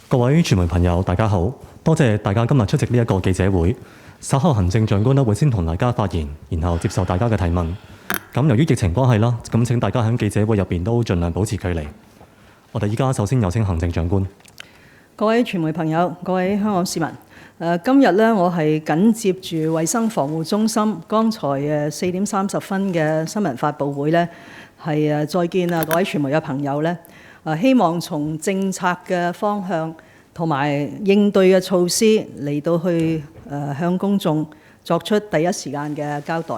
各位傳媒朋友，大家好，多謝大家今日出席呢一個記者會。稍後行政長官會先同大家發言，然後接受大家嘅提問。咁由於疫情關係啦，咁請大家喺記者會入邊都盡量保持距離。我哋依家首先有請行政長官。各位傳媒朋友，各位香港市民，今日呢，我係緊接住衛生防護中心剛才4點30分嘅新聞發佈會呢，係再見啊各位傳媒嘅朋友呢，希望從政策嘅方向同埋應對嘅措施嚟到去向公眾作出第一時間嘅交代。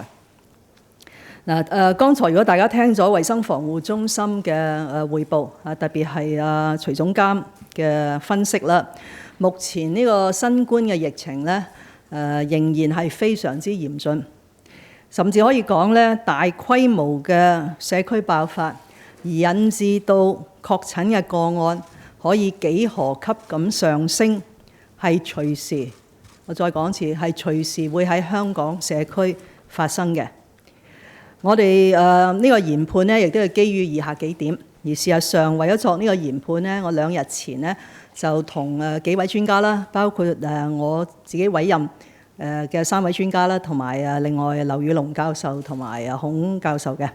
剛才如果大家聽咗衛生防護中心嘅彙報，特別係徐總監嘅分析啦，目前呢個新冠嘅疫情呢，仍然係非常之嚴峻，甚至可以講呢，大規模嘅社區爆發，而引致到確診嘅個案可以幾何級咁上升，係隨時，我再講一次，係隨時會喺香港社區發生嘅。我哋呢個研判呢，亦都係基於以下幾點。而事實上，為咗作呢個研判呢，我2日前呢就同幾位專家啦，包括我自己委任嘅3位專家啦，同埋另外劉宇龍教授同埋孔教授嘅。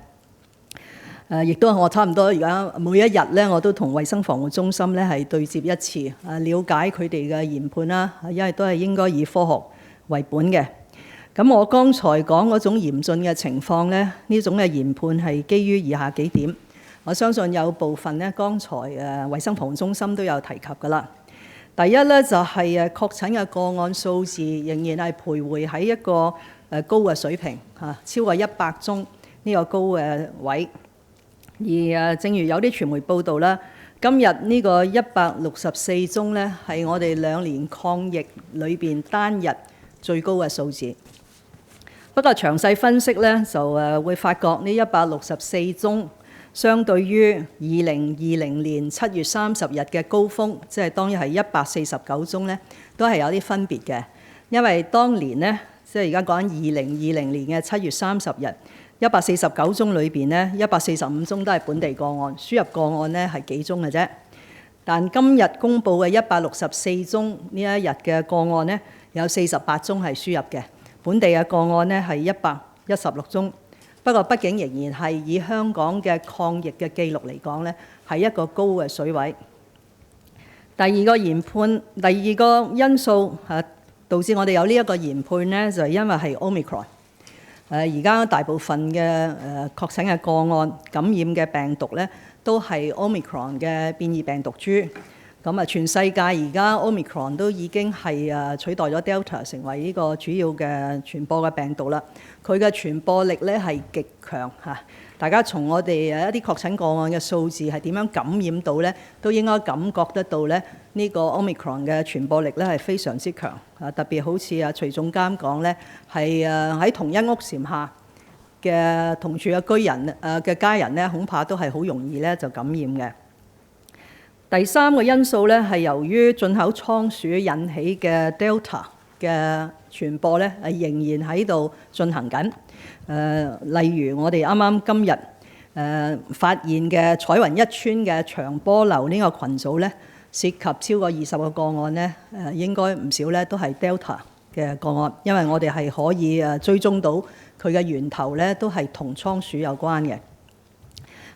亦都我差唔多而家每一日呢，我都同衛生防護中心呢係對接一次，了解佢哋嘅研判啦，因為都係應該以科學為本嘅。咁我剛才講嗰種嚴峻嘅情況呢，呢種嘅研判係基於以下幾點。我相信有部分呢，剛才衛生防護中心都有提及㗎啦。第一呢，就係確診嘅個案數字仍然係徘徊喺一個高嘅水平嚇，超過100宗呢個高嘅位。而正如有啲傳媒報道啦，今日呢個164宗呢，係我哋2年抗疫裏邊單日最高嘅數字。不過詳細分析呢，就會發覺呢164宗相對於2020年7月30日嘅高峰，即係當日係149宗呢，都係有啲分別嘅。因為當年呢，即係而家講緊2020年嘅7月30日，149宗裏邊呢，145宗都係本地個案，輸入個案呢係幾宗嘅啫。但今日公布嘅164宗呢一日嘅個案呢，有48宗係輸入嘅。本地嘅個案呢係116宗，不過畢竟仍然係以香港嘅抗疫嘅記錄嚟講呢，係一個高嘅水位。第二個研判，第二個因素導致我哋有呢一個研判呢，就係因為係 Omicron。而家大部分嘅確診嘅個案感染嘅病毒呢，都係 Omicron 嘅變異病毒株。咁全世界而家 Omicron 都已經係取代咗 Delta 成為呢個主要嘅傳播嘅病毒啦。佢嘅傳播力呢係極強嚇。大家從我哋一啲確診個案嘅數字係點樣感染到呢，都應該感覺得到呢，呢個 Omicron 嘅傳播力呢係非常之強。特別好似徐總監講呢，係喺同一屋檐下嘅同住嘅居人嘅家人呢，恐怕都係好容易呢就感染嘅。第三個因素呢，係由於進口倉鼠引起嘅 Delta 嘅傳播呢，係仍然喺度進行緊。例如我哋啱啱今日發現嘅彩雲一村嘅長波樓呢個群組呢，涉及超過20個個案呢，應該唔少呢都係 Delta 嘅個案，因為我哋係可以追蹤到佢嘅源頭呢，都係同倉鼠有關嘅。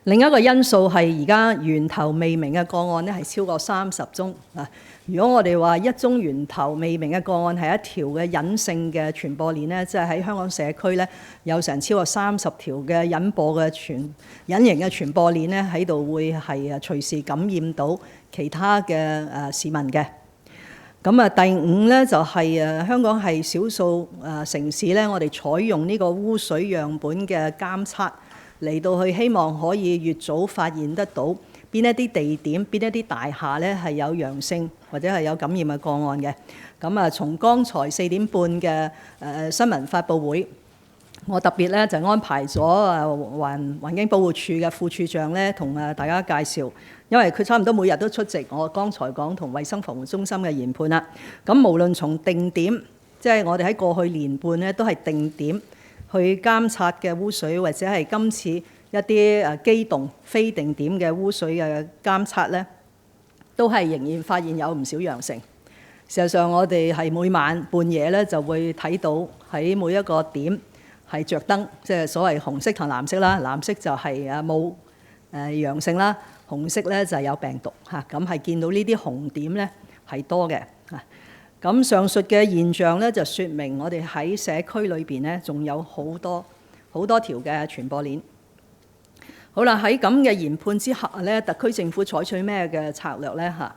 另一個因素係而家源頭未明嘅個案呢，係超過30宗。如果我哋話一宗源頭未明嘅個案係一條嘅隱性嘅傳播鏈呢，即係喺香港社區呢，有成超過30條嘅隱形嘅傳播鏈呢，喺度會係隨時感染到其他嘅市民嘅。咁第五呢，就係香港係少數城市呢，我哋採用呢個污水樣本嘅監測，嚟到去希望可以越早發現得到邊一啲地點、邊一啲大廈呢係有陽性或者係有感染嘅個案嘅。咁從剛才4點半嘅新聞發佈會，我特別呢就安排咗環境保護署嘅副署長呢同大家介紹，因為佢差唔多每日都出席我剛才講同衛生防護中心嘅研判啦。咁無論從定點，即係我哋喺過去年半呢都係定點去監察嘅污水，或者係今次一啲機動非定點嘅污水嘅監測呢，都係仍然發現有唔少陽性。事實上，我哋係每晚半夜咧就會睇到喺每一個點係着燈，即係所謂紅色同藍色啦。藍色就係冇陽性啦，紅色咧就係有病毒嚇。咁係見到呢啲紅點咧係多嘅嚇。咁上述嘅現象咧就説明我哋喺社區裏邊咧仲有好多條嘅傳播鏈。好啦，喺咁嘅研判之下咧，特區政府採取咩嘅策略咧嚇？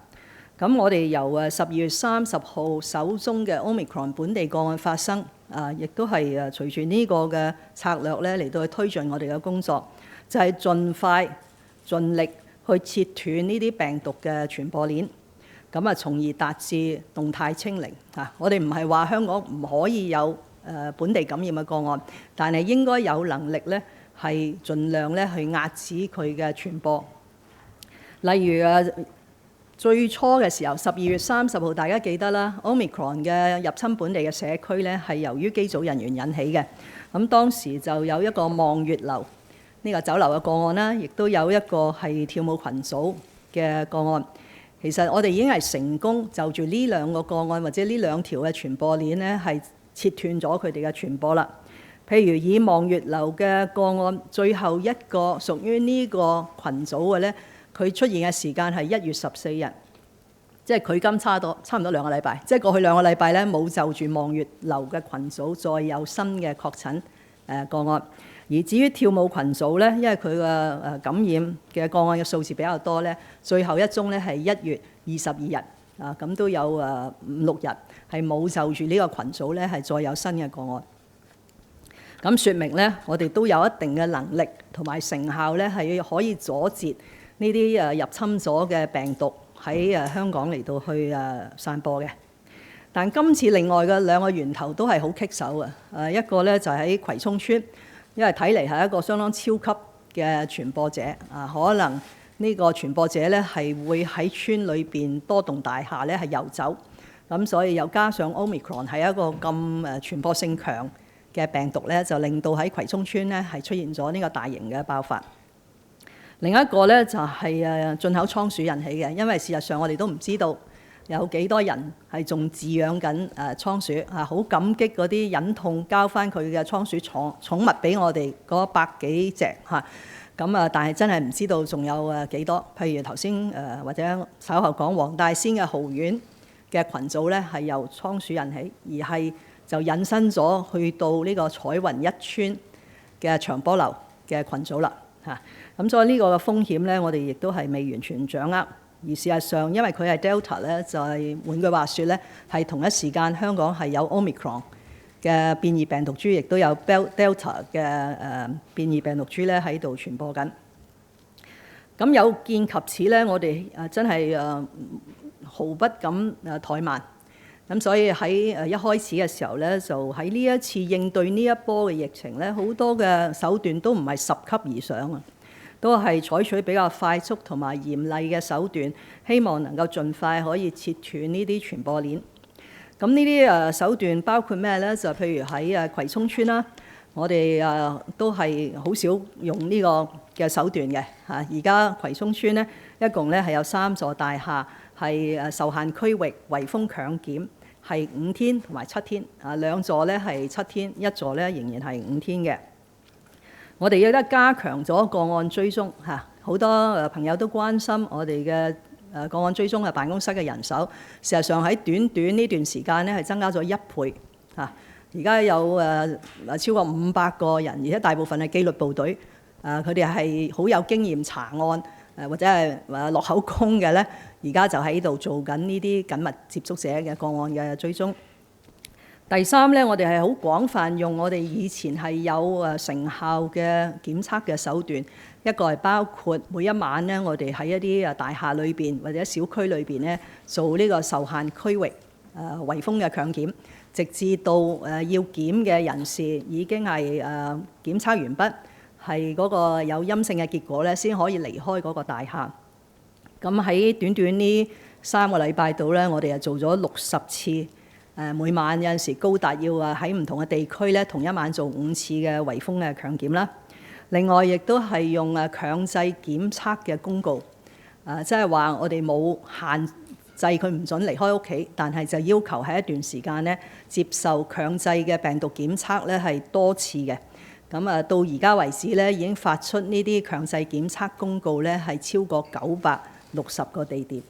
咁我哋由12月30號首宗嘅 Omicron 本地個案發生，亦都係隨住呢個嘅策略咧嚟到去推進我哋嘅工作，就係盡快盡力去切斷呢啲病毒嘅傳播鏈，咁從而達至動態清零嚇。我哋唔係話香港唔可以有本地感染嘅個案，但係應該有能力咧係盡量咧去壓止佢嘅傳播。例如最初嘅時候，12月30號，大家記得啦 ，Omicron 嘅入侵本地嘅社區咧係由於機組人員引起嘅。咁當時就有一個望月樓呢個酒樓嘅個案啦，亦都有一個係跳舞群組嘅個案。其實我哋已經係成功就住呢兩個個案或者呢兩條嘅傳播鏈咧，係切斷咗佢哋嘅傳播啦。譬如以望月樓嘅個案，最後一個屬於呢個群組嘅咧，佢出現嘅時間係1月14日，即係距今差唔多2個禮拜，即係過去2個禮拜咧冇就住望月樓嘅群組再有新嘅確診個案。而至於跳舞群組咧，因為佢嘅感染嘅個案嘅數字比較多咧，最後一宗咧係1月22日咁都有5-6日係冇就住呢個群組咧係再有新嘅個案。咁説明咧，我哋都有一定嘅能力同埋成效咧，係可以阻截呢啲入侵咗嘅病毒喺香港嚟到去散播嘅。但今次另外嘅2個源頭都係好棘手嘅。一個咧就係喺葵涌村，因為睇嚟係一個相當超級嘅傳播者可能呢個傳播者咧係會喺村裏邊多棟大廈咧係遊走，咁所以又加上 Omicron 係一個咁傳播性強嘅病毒咧，就令到喺葵涌村咧係出現咗呢個大型嘅爆發。另一個咧就係進口倉鼠引起嘅，因為事實上我哋都唔知道有幾多人係仲飼養緊倉鼠好感激嗰啲忍痛交翻佢嘅倉鼠寵物俾我哋嗰100幾隻咁但係真係唔知道仲有幾多。譬如頭先或者稍後講黃大仙嘅蠔苑嘅群組咧係由倉鼠引起，而係就引申咗去到呢個彩雲一村嘅長波樓嘅群組啦咁所以呢個嘅風險咧，我哋亦都係未完全掌握。而事實上，因為佢係 Delta 咧，就係換句話說咧，係同一時間香港係有 Omicron 嘅變異病毒株，亦都有 Delta 嘅變異病毒株咧喺度傳播緊。咁有見及此咧，我哋真係毫不敢怠慢。咁所以喺一開始嘅時候咧，就喺呢一次應對呢一波嘅疫情咧，好多嘅手段都唔係10級而上都係採取比較快速同埋嚴厲嘅手段，希望能夠盡快可以切斷呢啲傳播鏈。咁呢啲手段包括咩咧？就譬如喺葵涌村啦，我哋都係好少用呢個嘅手段嘅而家葵涌村咧，一共咧係有3座大廈係受限區域圍封強檢，係5天同埋7天2座咧係7天，1座咧仍然係5天嘅。我哋亦都加強咗個案追蹤好多朋友都關心我哋嘅個案追蹤嘅辦公室嘅人手。事實上喺短呢段時間咧係增加咗1倍而家有超過500個人，而且大部分係紀律部隊佢哋係好有經驗查案或者係落口供嘅咧，而家就喺度做緊呢啲緊密接觸者嘅個案嘅追蹤。第3咧，我哋係好廣泛用我哋以前係有成效嘅檢測嘅手段，一個係包括每一晚咧，我哋喺一啲大廈裏邊或者小區裏邊咧做呢個受限區域圍封嘅強檢，直至到要檢嘅人士已經係檢測完畢，係嗰個有陰性嘅結果咧，先可以離開嗰個大廈。咁喺短呢3個禮拜度咧，我哋係做咗60次。每晚有陣時高達要喺唔同嘅地區咧，同一晚做5次嘅圍封嘅強檢啦。另外，亦都係用強制檢測嘅公告即係話我哋冇限制佢唔準離開屋企，但係就要求喺一段時間咧接受強制嘅病毒檢測咧係多次嘅。咁到而家為止咧已經發出呢啲強制檢測公告咧係超過960個地點。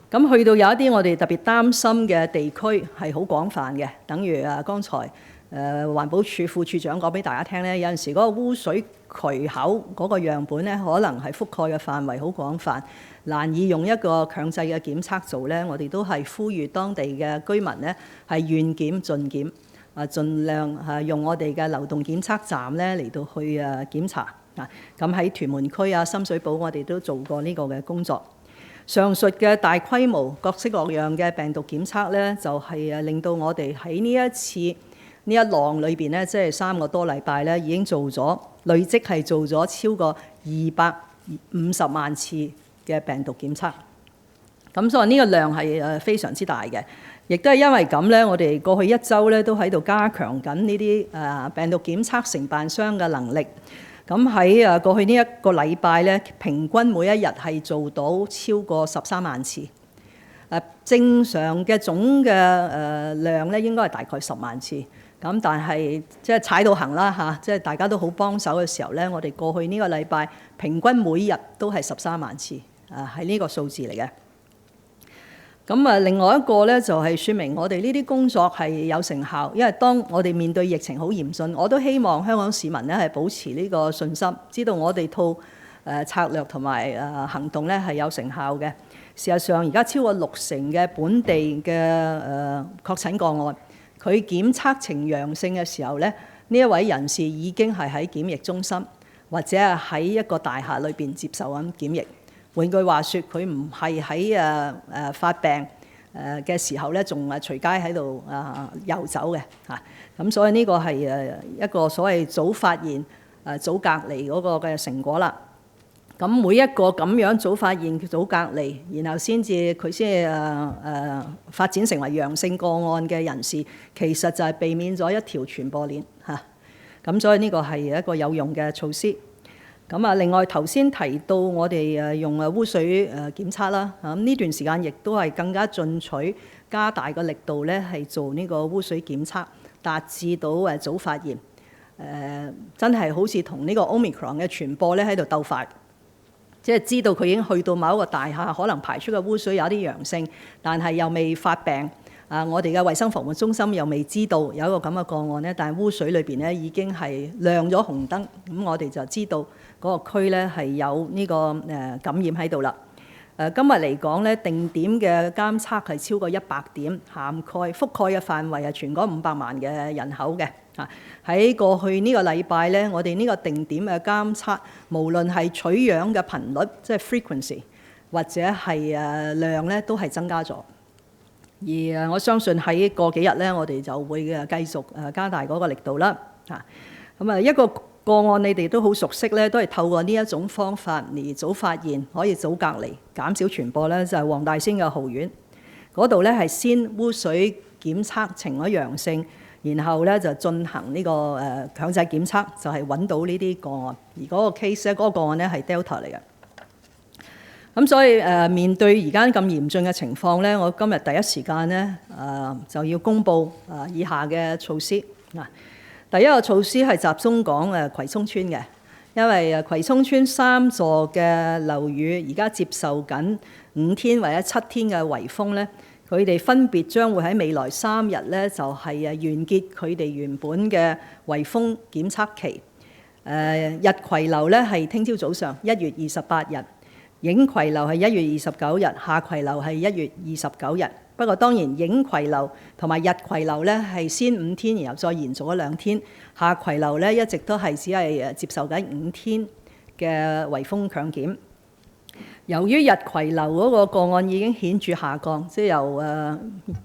咁去到有一啲我哋特別擔心嘅地區係好廣泛嘅，等於剛才環保署副署長講俾大家聽咧，有陣時嗰個污水渠口嗰個樣本咧，可能係覆蓋嘅範圍好廣泛，難以用一個強制嘅檢測做咧。我哋都係呼籲當地嘅居民咧係願檢盡檢，盡量用我哋嘅流動檢測站咧嚟到去檢查。咁喺屯門區深水埗，我哋都做過呢個嘅工作。上述嘅大規模各式各樣嘅病毒檢測咧，就係令到我哋喺呢一次呢一浪裏邊咧，即係3個多禮拜咧，已經做咗累積係做咗超過250萬次嘅病毒檢測。咁所以呢個量係非常之大嘅，亦都係因為咁咧，我哋過去1週咧都喺度加強緊呢啲病毒檢測承辦商嘅能力。咁喺過去呢一個禮拜咧，平均每一日係做到超過13萬次。正常嘅總嘅量咧，應該係大概10萬次。咁但係即係踩到行啦嚇，即係大家都好幫手嘅時候咧，我哋過去呢個禮拜平均每日都係13萬次，係呢個數字嚟嘅。咁另外一個咧就係説明我哋呢啲工作係有成效，因為當我哋面對疫情好嚴峻，我都希望香港市民咧係保持呢個信心，知道我哋套策略同埋行動咧係有成效嘅。事實上，而家超過60%嘅本地嘅確診個案，佢檢測呈陽性嘅時候咧，呢一位人士已經係喺檢疫中心或者係喺一個大廈裏邊接受緊檢疫。換句話說，佢唔係喺發病嘅時候咧，仲隨街喺度遊走嘅嚇。咁所以呢個係一個所謂早發現、早隔離嗰個嘅成果啦。咁每一個咁樣早發現、早隔離，然後佢先發展成為陽性個案嘅人士，其實就係避免咗一條傳播鏈嚇。咁所以呢個係一個有用嘅措施。咁另外頭先提到我哋用污水檢測啦，咁呢段時間亦都係更加進取，加大個力度咧，係做呢個污水檢測，達至到早發現。真係好似同呢個 Omicron 嘅傳播咧喺度鬥快，即係知道佢已經去到某一個大廈，可能排出嘅污水有啲陽性，但係又未發病。我哋嘅衛生防護中心又未知道有一個咁嘅個案咧，但係污水裏邊咧已經係亮咗紅燈，咁我哋就知道嗰個區咧係有呢個感染喺度啦。今日嚟講咧，定點嘅監測係超過100點，涵蓋覆蓋嘅範圍係全港500萬嘅人口嘅。喺過去呢個禮拜咧，我哋呢個定點嘅監測，無論係取樣嘅頻率，即係 frequency， 或者係量咧，都係增加咗。而我相信喺過幾日咧，我哋就會繼續加大嗰個力度啦。咁一個個案你哋都好熟悉咧，都係透過呢一種方法嚟早發現，可以早隔離，減少傳播咧，就係黃大仙嘅豪苑嗰度咧，係先污水檢測呈咗陽性，然後咧就進行呢個強制檢測，就係揾到呢啲個案。而嗰個 case 咧，嗰個個案咧係 Delta 嚟嘅。咁所以面對而家咁嚴峻嘅情況咧，我今日第一時間咧就要公布以下嘅措施。第一個措施係集中講葵涌村嘅，因為葵涌村3座嘅樓宇而家接受緊5天或者7天嘅圍封咧，佢哋分別將會喺未來3日咧就係完結佢哋原本嘅圍封檢測期。日葵樓咧係聽朝早上1月28日。影葵樓係1月29日，下葵樓係1月29日。不過當然，影葵樓同埋日葵樓咧係先5天，然後再延續咗2天。下葵樓咧一直都係只係接受緊5天嘅圍封強檢。由於日葵樓嗰個個案已經顯著下降，即係由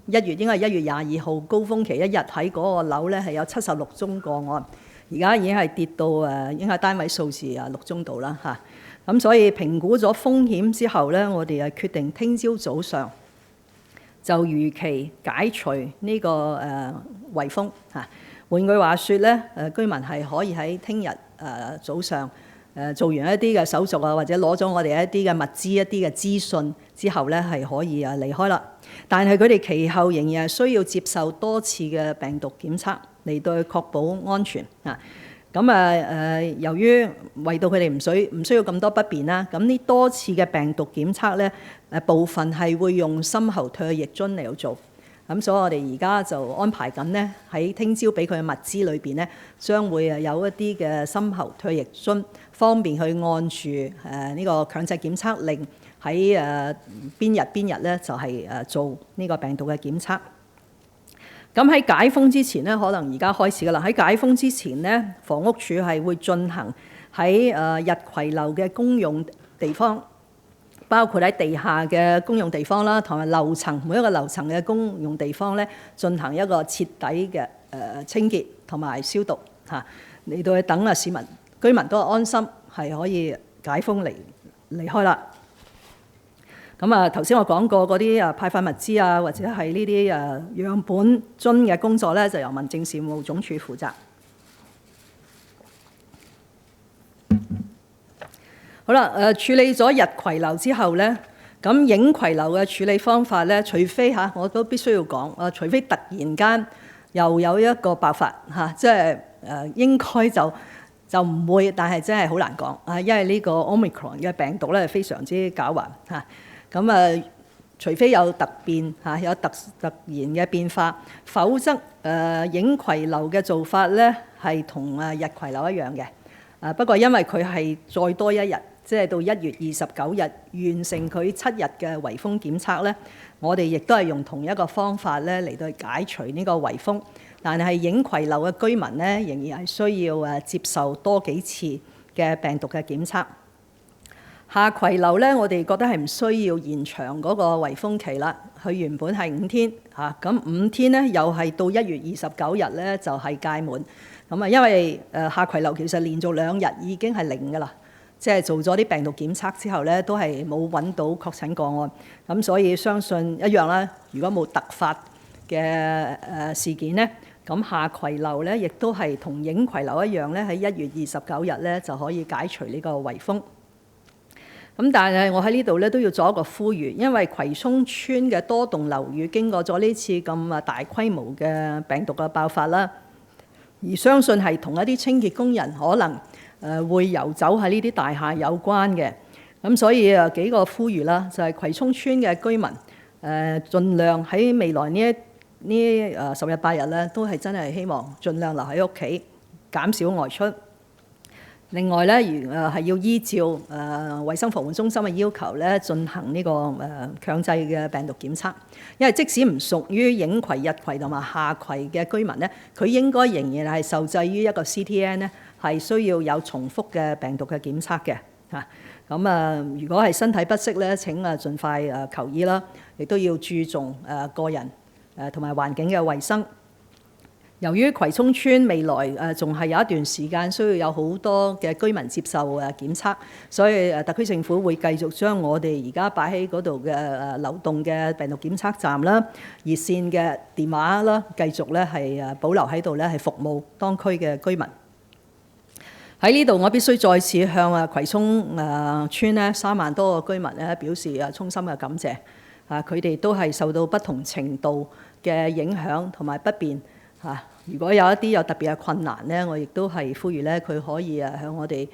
應該係1月22號高峰期一日喺嗰個樓咧係有76宗個案，而家已經係跌到應該係單位數字6宗度啦嚇。咁所以評估咗風險之後咧，我哋決定聽朝早上就如期解除呢個圍封嚇。換句話說咧，居民係可以喺聽日早上做完一啲嘅手續啊，或者攞咗我哋一啲嘅物資、一啲嘅資訊之後咧，係可以離開啦。但係佢哋其後仍然係需要接受多次嘅病毒檢測嚟到去確保安全啊。咁由於為到佢哋唔需要咁多不便啦，咁呢多次嘅病毒檢測咧，部分係會用深喉唾液樽嚟到做。咁所以我哋而家就安排緊咧，喺聽朝俾佢嘅物資裏邊咧，將會有一啲嘅深喉唾液樽，方便去按住呢個強制檢測令喺邊日咧就係做呢個病毒嘅檢測。咁喺解封之前咧，可能而家開始㗎啦。喺解封之前咧，房屋署係會進行喺日葵樓嘅公用地方，包括喺地下嘅公用地方啦，同埋樓層每一個樓層嘅公用地方咧，進行一個徹底嘅清潔同埋消毒嚇，嚟到去等市民居民都安心係可以解封離開啦。咁頭先我講過嗰啲派發物資啊，或者係呢啲樣本樽嘅工作咧，就由民政事務總署負責。好啦，處理咗日葵樓之後咧，咁影葵樓嘅處理方法咧，除非我都必須要講，除非突然間又有一個爆發即係應該就唔會，但係真係好難講因為呢個 Omicron 嘅病毒咧非常之狡猾咁除非有突變有突然嘅變化，否則影葵樓嘅做法咧係同日葵樓一樣嘅。不過因為佢係再多一日，即係到1月29日完成佢7日嘅圍封檢測咧，我哋亦都係用同一個方法咧嚟到解除呢個圍封。但係影葵樓嘅居民咧，仍然係需要接受多幾次嘅病毒嘅檢測。下葵樓咧，我哋覺得係唔需要延長嗰個圍封期啦。佢原本係5天咁5天咧又係到1月29日咧就係屆滿。咁因為下葵樓其實連續2日已經係零㗎啦，即係做咗啲病毒檢測之後咧都係冇揾到確診個案。咁所以相信一樣啦，如果冇突發嘅事件咧，咁下葵樓咧亦都係同影葵樓一樣咧，喺1月29日咧就可以解除呢個圍封。咁但係我喺呢度咧都要做一個呼籲，因為葵涌村嘅多棟樓宇經過咗呢次咁大規模嘅病毒嘅爆發啦，而相信係同一啲清潔工人可能會遊走喺呢啲大廈有關嘅。咁所以幾個呼籲啦，就係葵涌村嘅居民盡量喺未來呢10日8日咧，都係真係希望盡量留喺屋企，減少外出。另外咧，係要依照衛生防護中心嘅要求咧，進行呢個強制嘅病毒檢測。因為即使唔屬於影葵、日葵同埋下葵嘅居民咧，佢應該仍然係受制於一個 CTN 咧，係需要有重複嘅病毒嘅檢測嘅嚇。咁如果係身體不適咧，請盡快求醫啦，亦都要注重個人同埋環境嘅衛生。由於葵涌村未來仲係有一段時間需要有好多嘅居民接受檢測，所以特區政府會繼續將我哋而家擺喺嗰度嘅流動嘅病毒檢測站啦、熱線嘅電話啦，繼續咧係保留喺度咧，係服務當區嘅居民。喺呢度我必須再次向葵涌村咧3萬多個居民咧表示衷心嘅感謝。佢哋都係受到不同程度嘅影響同埋不便。如果有一啲有特別嘅困難咧，我亦都係呼籲咧，佢可以向我哋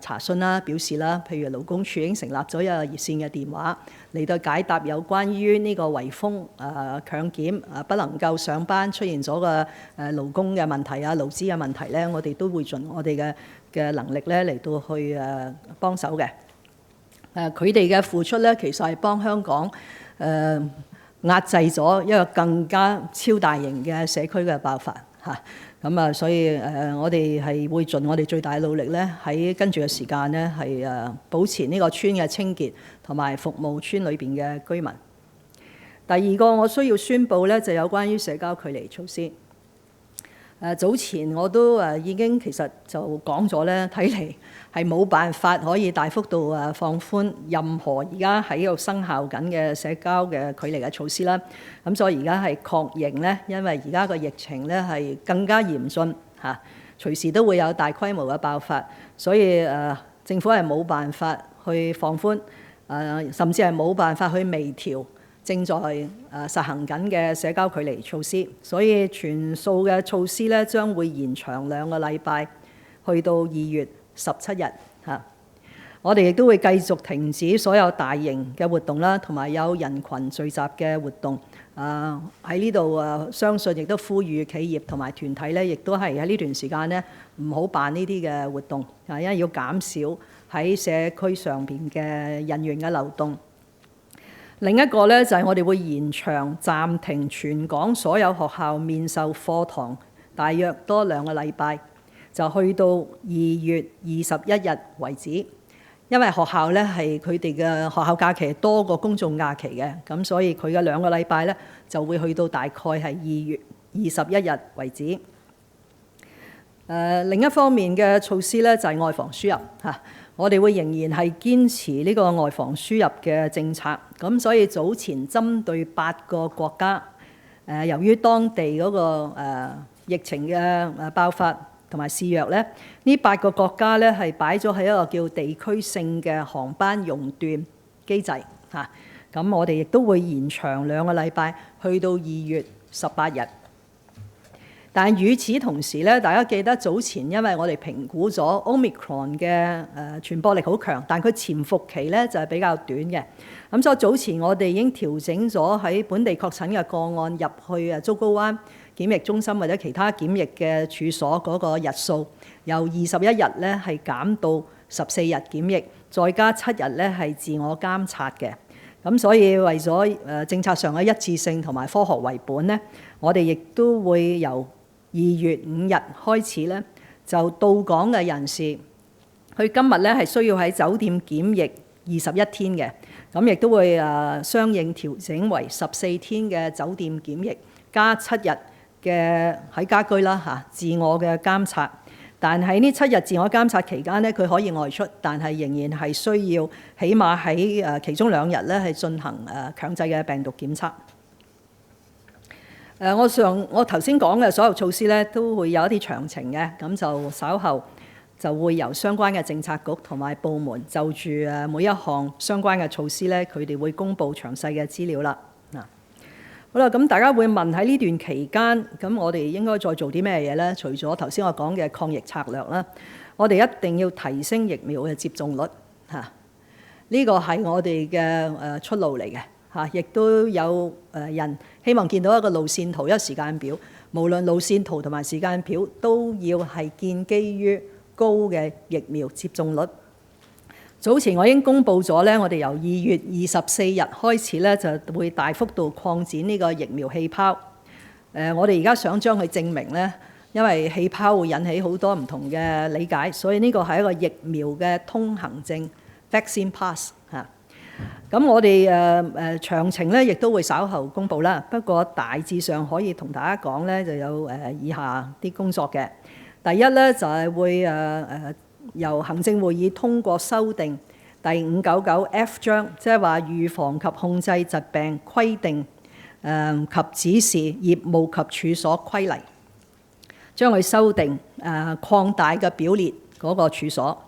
查詢啦、表示啦。譬如勞工處已經成立咗一個熱線嘅電話嚟到解答有關於呢個圍封強檢不能夠上班出現咗嘅勞工嘅問題勞資嘅問題咧，我哋都會盡我哋嘅能力咧嚟到去幫手嘅。佢哋嘅付出咧，其實係幫香港壓制咗一個更加超大型嘅社區嘅爆發咁所以我哋係會盡我哋最大嘅努力咧，喺跟住嘅時間咧係保持呢個村嘅清潔同埋服務村裏邊嘅居民。第二個我需要宣佈咧，就有關於社交距離措施。早前我都已經其實就講咗咧，睇嚟係冇辦法可以大幅度放寬任何而家喺度生效緊嘅社交嘅距離嘅措施啦。咁所以而家係確認咧，因為而家個疫情咧係更加嚴峻隨時都會有大規模嘅爆發，所以政府係冇辦法去放寬，甚至係冇辦法去微調正在實行緊嘅社交距離措施，所以全數嘅措施咧將會延長2個禮拜，去到2月17日嚇。我哋亦都會繼續停止所有大型嘅活動啦，同埋有人群聚集嘅活動。喺呢度相信亦都呼籲企業同埋團體咧，亦都係喺呢段時間咧唔好辦呢啲嘅活動，因為要減少喺社區上邊嘅人員嘅流動。另一個咧就係我哋會延長暫停全港所有學校面授課堂，大約多2個禮拜，就去到2月21日為止。因為學校咧係佢哋嘅學校假期多過公眾假期嘅，咁所以佢嘅2個禮拜咧就會去到大概係2月21日為止。另一方面嘅措施咧就係外防輸入嚇，我哋會仍然係堅持呢個外防輸入嘅政策。咁所以早前針對8個國家，由於當地嗰個疫情嘅爆發同埋肆虐咧，呢8個國家咧係擺咗喺一個叫地區性嘅航班熔斷機制嚇。咁我哋亦都會延長2個禮拜，去到2月18日。但係與此同時咧，大家記得早前因為我哋評估咗 Omicron 嘅傳播力好強，但佢潛伏期咧就係比較短嘅。咁所以早前我哋已經調整咗喺本地確診嘅個案入去竹篙灣檢疫中心或者其他檢疫嘅處所嗰個日數，由21日咧係減到14日檢疫，再加7日咧係自我監察嘅。咁所以為咗政策上嘅一致性同埋科學為本咧，我哋亦都會由2月5日開始咧，就到港嘅人士，佢今日咧係需要喺酒店檢疫21天嘅，咁亦都會相應調整為14天嘅酒店檢疫，加7日嘅喺家居啦嚇，自我嘅監察。但喺呢7日自我監察期間咧，佢可以外出，但係仍然係需要起碼喺其中2日咧係進行強制嘅病毒檢測。我頭先講嘅所有措施咧，都會有一啲詳情嘅，咁就稍後就會由相關嘅政策局同埋部門就住每一項相關嘅措施咧，佢哋會公布詳細嘅資料啦。好啦，咁大家會問喺呢段期間，咁我哋應該再做啲咩嘢咧？除咗頭先我講嘅抗疫策略啦，我哋一定要提升疫苗嘅接種率嚇，呢個係我哋嘅出路嚟嘅嚇，亦都有人希望見到一個路線圖、一個時間表，無論路線圖同埋時間表都要係建基於高嘅疫苗接種率。早前我已經公布咗咧，我哋由2月24日開始咧，就會大幅度擴展呢個疫苗氣泡。我哋而家想將佢證明咧，因為氣泡會引起好多唔同嘅理解，所以呢個係一個疫苗嘅通行證 （vaccine pass） 嚇。咁我哋詳情咧，亦都會稍後公布啦。不過大致上可以同大家講咧，就有以下啲工作嘅。第一咧就係會由行政會議通過修訂第599F 章，即係話預防及控制疾病規定及指示業務及處所規例，將佢修訂擴大嘅表列嗰個處所，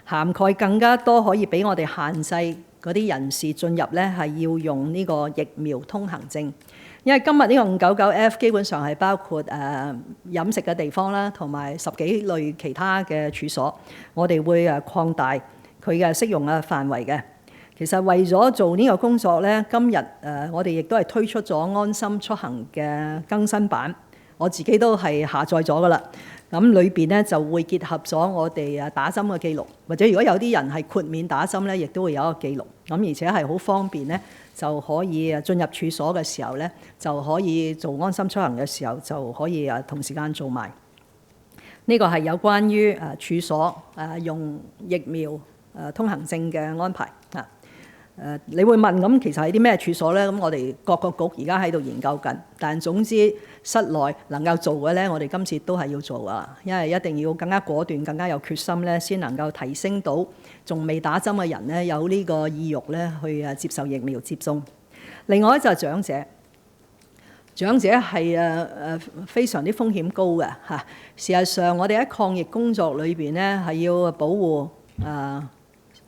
涵蓋更加多可以俾我哋限制嗰啲人士進入咧，係要用呢個疫苗通行證。因為今日呢個 599F 基本上係包括飲食嘅地方啦，同埋10幾類其他嘅處所，我哋會擴大佢嘅適用嘅範圍嘅。其實為咗做呢個工作咧，今日我哋亦都係推出咗安心出行嘅更新版，我自己都係下載咗噶啦。咁裏邊咧就會結合咗我哋打針嘅記錄，或者如果有啲人係豁免打針咧，亦都會有一個記錄。咁而且係好方便咧，就可以進入處所嘅時候咧，就可以做安心出行嘅時候就可以同時間做埋。呢個係有關於處所用疫苗通行證嘅安排啊。你會問咁其實係啲咩處所咧？咁我哋各個局而家喺度研究緊，但總之室內能夠做嘅咧，我哋今次都係要做啊，因為一定要更加果斷、更加有決心咧，先能夠提升到仲未打針嘅人咧有呢個意欲咧去接受疫苗接種。另外就係長者，長者係非常之風險高嘅嚇。事實上，我哋喺抗疫工作裏邊咧係要保護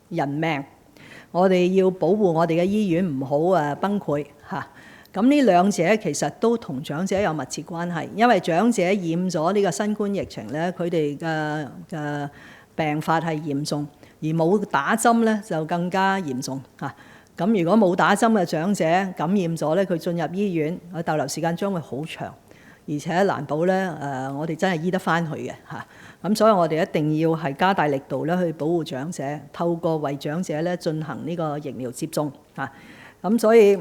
人命，我哋要保護我哋嘅醫院唔好崩潰嚇。咁呢兩者其實都同長者有密切關係，因為長者染咗呢個新冠疫情咧，佢哋嘅病發係嚴重，而冇打針咧就更加嚴重嚇。咁如果冇打針嘅長者感染咗咧，佢進入醫院，逗留時間將會好長，而且難保咧我哋真係醫得翻佢嘅嚇。咁所以我哋一定要係加大力度咧去保護長者，透過為長者咧進行呢個疫苗接種嚇。咁所以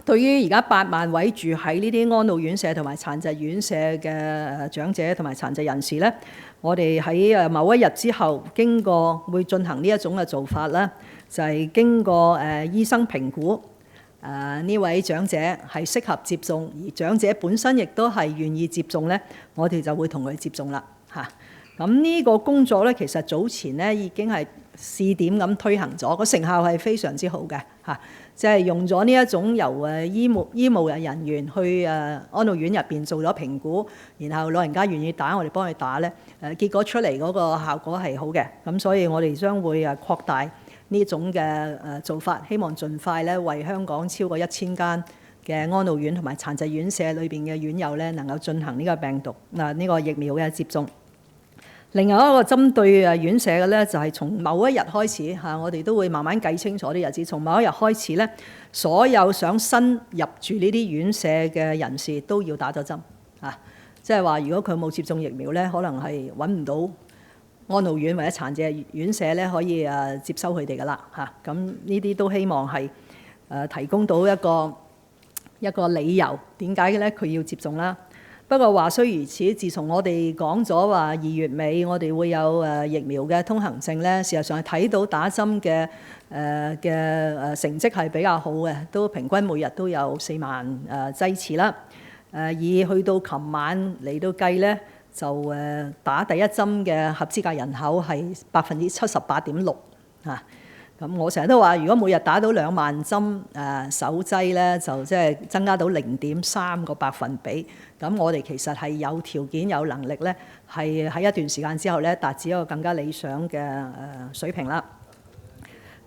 對於而家8萬位住喺呢啲安老院舍同埋殘疾院舍嘅長者同埋殘疾人士咧，我哋喺某一日之後經過會進行呢一種嘅做法啦，就係經過醫生評估呢位長者係適合接種，而長者本身亦都係願意接種咧，我哋就會同佢接種啦嚇。咁呢個工作咧，其實早前咧已經係試點咁推行咗，個成效係非常之好嘅嚇。即係用咗呢一種由醫務人員去安老院入邊做咗評估，然後老人家願意打，我哋幫佢打咧，結果出嚟嗰個效果係好嘅。咁所以我哋將會擴大呢種嘅做法，希望盡快咧為香港超過1000間嘅安老院同埋殘疾院舍裏邊嘅院友咧能夠進行呢個病毒呢個疫苗嘅接種。另外一個針對院舍嘅咧，就係從某一日開始嚇，我哋都會慢慢計清楚啲日子。從某一日開始咧，所有想新入住呢啲院舍嘅人士都要打咗針嚇。即係話，如果佢冇接種疫苗咧，可能係揾唔到安老院或者殘疾院舍咧可以接收佢哋噶啦嚇。咁呢啲都希望係提供到一個理由，點解咧佢要接種啦？不過話雖如此，自從我哋講咗話2月尾我哋會有疫苗嘅通行證咧，事實上係睇到打針嘅成績係比較好嘅，都平均每日都有4萬劑次啦。而去到琴晚嚟到計咧，就打第一針嘅合資格人口係78.6%嚇。咁我成日都話，如果每日打到2萬針首劑咧，就即係增加到0.3個百分比。咁我哋其實係有條件、有能力咧，係喺一段時間之後咧，達至一個更加理想嘅水平啦。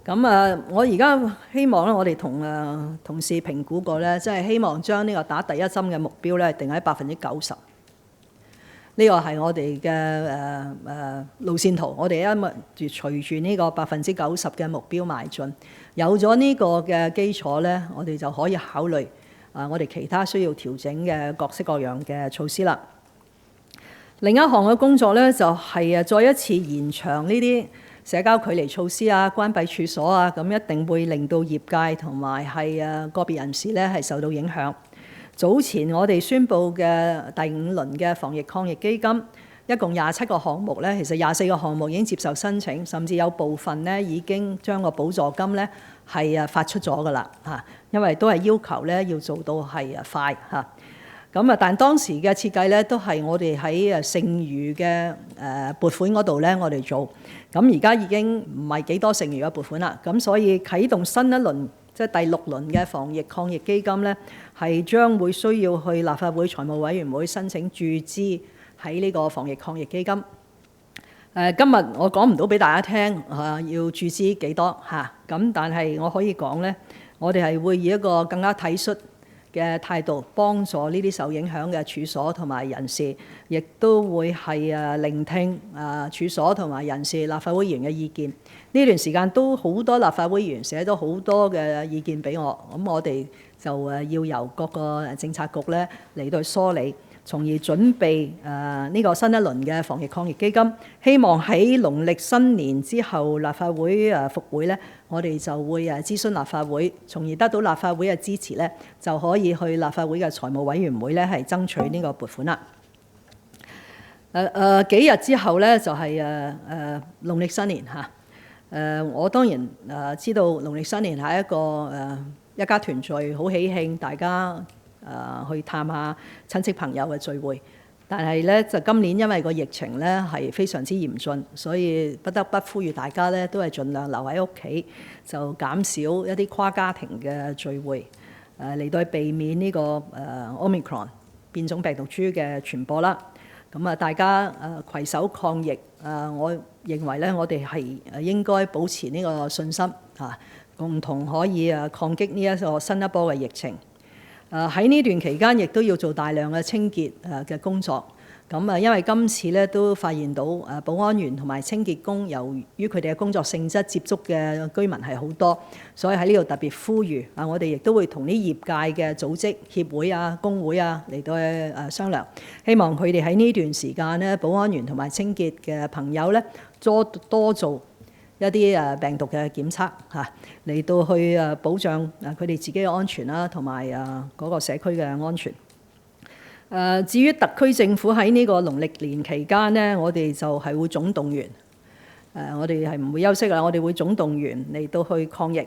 咁我而家希望咧，我哋同同事評估過咧，即係希望將呢個打第一針嘅目標咧，定喺90%。呢個係我哋嘅路線圖，我哋一隨住呢個90%嘅目標邁進。有咗呢個嘅基礎咧，我哋就可以考慮我哋其他需要調整嘅各式各樣嘅措施啦。另一項嘅工作咧，就係再一次延長呢啲社交距離措施啊、關閉處所啊，咁一定會令到業界同埋係個別人士咧係受到影響。早前我哋宣布嘅第5輪嘅防疫抗疫基金，一共27個項目咧，其實24個項目已經接受申請，甚至有部分咧已經將個補助金咧係發出咗㗎啦嚇，因為都係要求咧要做到係快嚇。咁但當時嘅設計咧都係我哋喺剩餘嘅撥款嗰度咧，我哋做。咁而家已經唔係幾多剩餘嘅撥款啦，咁所以啟動新一輪即係第6輪嘅防疫抗疫基金咧，係將會需要去立法會財務委員會申請注資喺呢個防疫抗疫基金。今日我講唔到俾大家聽要注資幾多嚇，咁但係我可以講咧，我哋係會以一個更加體恤嘅態度幫助呢啲受影響嘅處所同埋人士，亦都會係聆聽處所同埋人士立法會議員嘅意見。呢段時間都好多立法會議員寫咗好多嘅意見俾我，咁我哋就要由各個政策局咧嚟到梳理，從而準備呢個新一輪嘅防疫抗疫基金。希望喺農曆新年之後立法會復會咧，我哋就會諮詢立法會，從而得到立法會嘅支持咧，就可以去立法會嘅財務委員會咧係爭取呢個撥款啦。幾日之後咧就係農曆新年嚇。我當然知道農曆新年係一個一家團聚、好喜慶，大家去探下親戚朋友嘅聚會。但係咧就今年因為個疫情咧係非常之嚴峻，所以不得不呼籲大家咧都係盡量留喺屋企，就減少一啲跨家庭嘅聚會。嚟到去避免呢個Omicron 變種病毒株嘅傳播啦。咁啊，大家攜手抗疫，我認為咧，我哋係應該保持呢個信心嚇，共同可以抗擊呢一個新一波嘅疫情。喺呢段期間，亦都要做大量嘅清潔嘅工作。咁因為今次咧都發現到保安員同埋清潔工，由於佢哋嘅工作性質接觸嘅居民係好多，所以喺呢度特別呼籲我哋亦都會同啲業界嘅組織、協會啊、工會啊嚟到去商量，希望佢哋喺呢段時間咧，保安員同埋清潔嘅朋友咧，多做一啲病毒嘅檢測嚇，嚟到去保障佢哋自己嘅安全啦，同埋嗰個社區嘅安全。至於特區政府喺呢個農曆年期間呢，我哋就係會總動員，我哋係唔會休息啦，我哋會總動員嚟到去抗疫。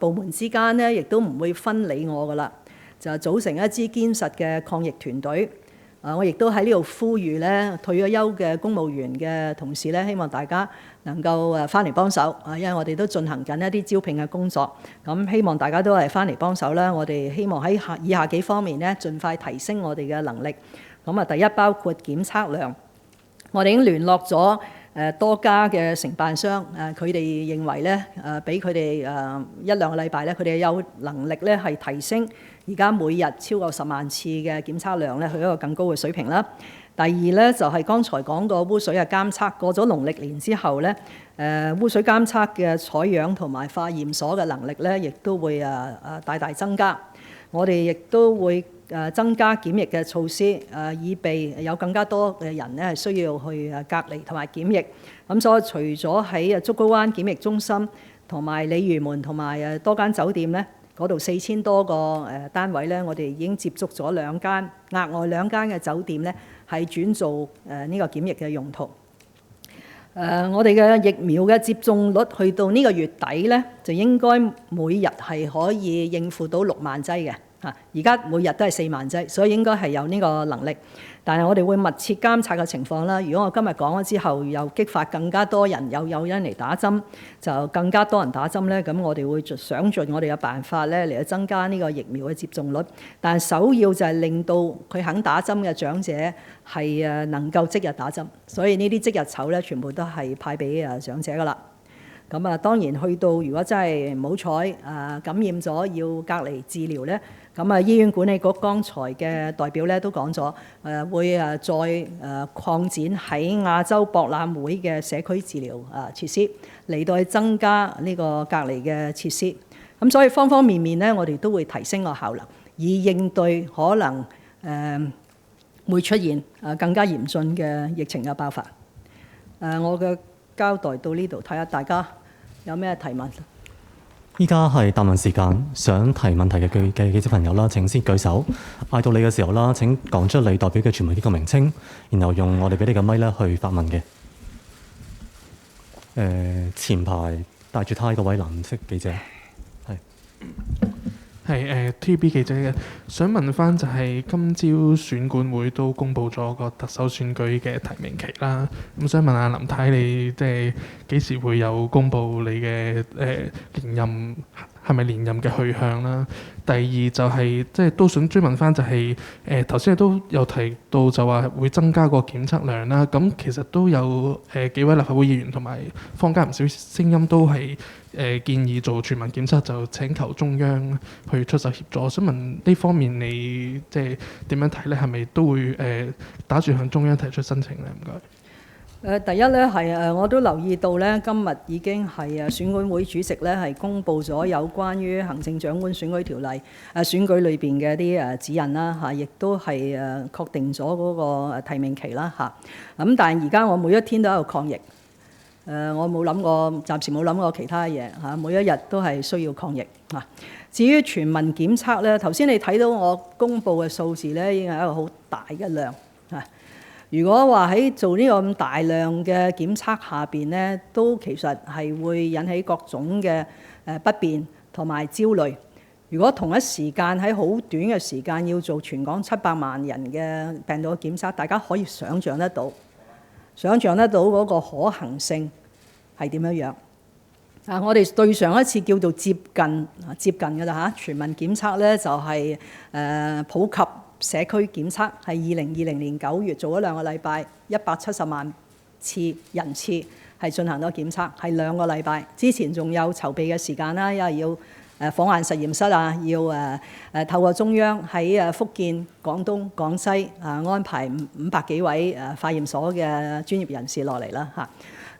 部門之間呢，亦都唔會分你我噶啦，就組成一支堅實嘅抗疫團隊。我亦都喺呢度呼籲咧，退咗休嘅公務員嘅同事咧，希望大家能夠翻嚟幫手因為我哋都進行緊一啲招聘嘅工作，咁希望大家都係翻嚟幫手啦。我哋希望喺以下幾方面咧，盡快提升我哋嘅能力。咁第一包括檢測量，我哋已經聯絡咗多家嘅承辦商，佢哋認為咧俾佢哋一兩個禮拜咧，佢哋有能力咧係提升而家每日超過10萬次嘅檢測量咧，去一個更高嘅水平啦。第二咧就係剛才講過污水嘅監測，過咗農曆年之後咧，污水監測嘅採樣同埋化驗所嘅能力咧，亦都會大大增加。我哋亦都會增加檢疫嘅措施，以備有更加多嘅人咧係需要去隔離同埋檢疫。咁所以除咗喺竹篙灣檢疫中心同埋鯉魚門同埋多間酒店咧，嗰度4000多個單位咧，我哋已經接觸咗2間，額外2間嘅酒店咧係轉做呢個檢疫嘅用途。我哋嘅疫苗嘅接種率去到呢個月底咧，就應該每日係可以應付到6萬劑嘅。而家每日都係4萬劑，所以應該係有呢個能力。但係我哋會密切監察嘅情況啦。如果我今日講咗之後，又激發更加多人有誘因嚟打針，就更加多人打針咧，咁我哋會想盡我哋嘅辦法咧嚟去增加呢個疫苗嘅接種率。但係首要就係令到佢肯打針嘅長者係能夠即日打針。所以呢啲即日籌咧，全部都係派俾長者噶啦。咁當然去到如果真係唔好彩感染咗要隔離治療咧，咁醫院管理局剛才嘅代表咧都講咗，會再擴展喺亞洲博覽會嘅社區治療設施，嚟到去增加呢個隔離嘅設施。咁所以方方面面咧，我哋都會提升個效能，以應對可能會出現更加嚴峻嘅疫情嘅爆發。我嘅交代到呢度，睇下大家有咩提問。依家係答問時間，想提問題嘅記者朋友啦，請先舉手。嗌到你嘅時候啦，請講出你代表嘅傳媒機構名稱，然後用我哋俾你嘅咪咧去發問嘅。前排戴住呔嗰位藍色記者，係TVB 記者嘅，想問翻就係今朝選管會都公布咗個特首選舉嘅提名期啦。咁想問下林太，你即係幾時會有公布你嘅連任係咪連任嘅去向啦？第二就係即係都想追問翻就係頭先你都有提到就話會增加個檢測量啦。咁其實都有幾位立法會議員同埋坊間唔少聲音都係建議做全民檢測，就請求中央去出手協助。我想問呢方面你即係點樣睇咧？係咪都會打算向中央提出申請咧？唔該。第一咧係我都留意到咧，今日已經係選管會主席咧係公布咗有關於行政長官選舉條例選舉裏邊嘅一啲指引啦嚇，亦都係確定咗嗰個提名期啦嚇。咁但係而家我每一天都喺度抗疫，我冇諗過，暫時冇諗過其他嘢嚇，每一日都係需要抗疫嚇。至於全民檢測咧，頭先你睇到我公布嘅數字咧，已經係一個好大嘅量嚇。如果話喺做呢個咁大量嘅檢測下邊咧，都其實係會引起各種嘅不便同埋焦慮。如果同一時間喺好短嘅時間要做全港700萬人嘅病毒嘅檢測，大家可以想像得到嗰個可行性係點樣樣。我哋對上一次叫做接近㗎啦嚇，全民檢測咧就係普及社區檢測，係2020年9月做咗2個禮拜，170萬人次係進行咗檢測，係2個禮拜。之前仲有籌備嘅時間啦，因為要訪問實驗室啊，要透過中央喺福建、廣東、廣西安排500幾位化驗所嘅專業人士落嚟啦嚇。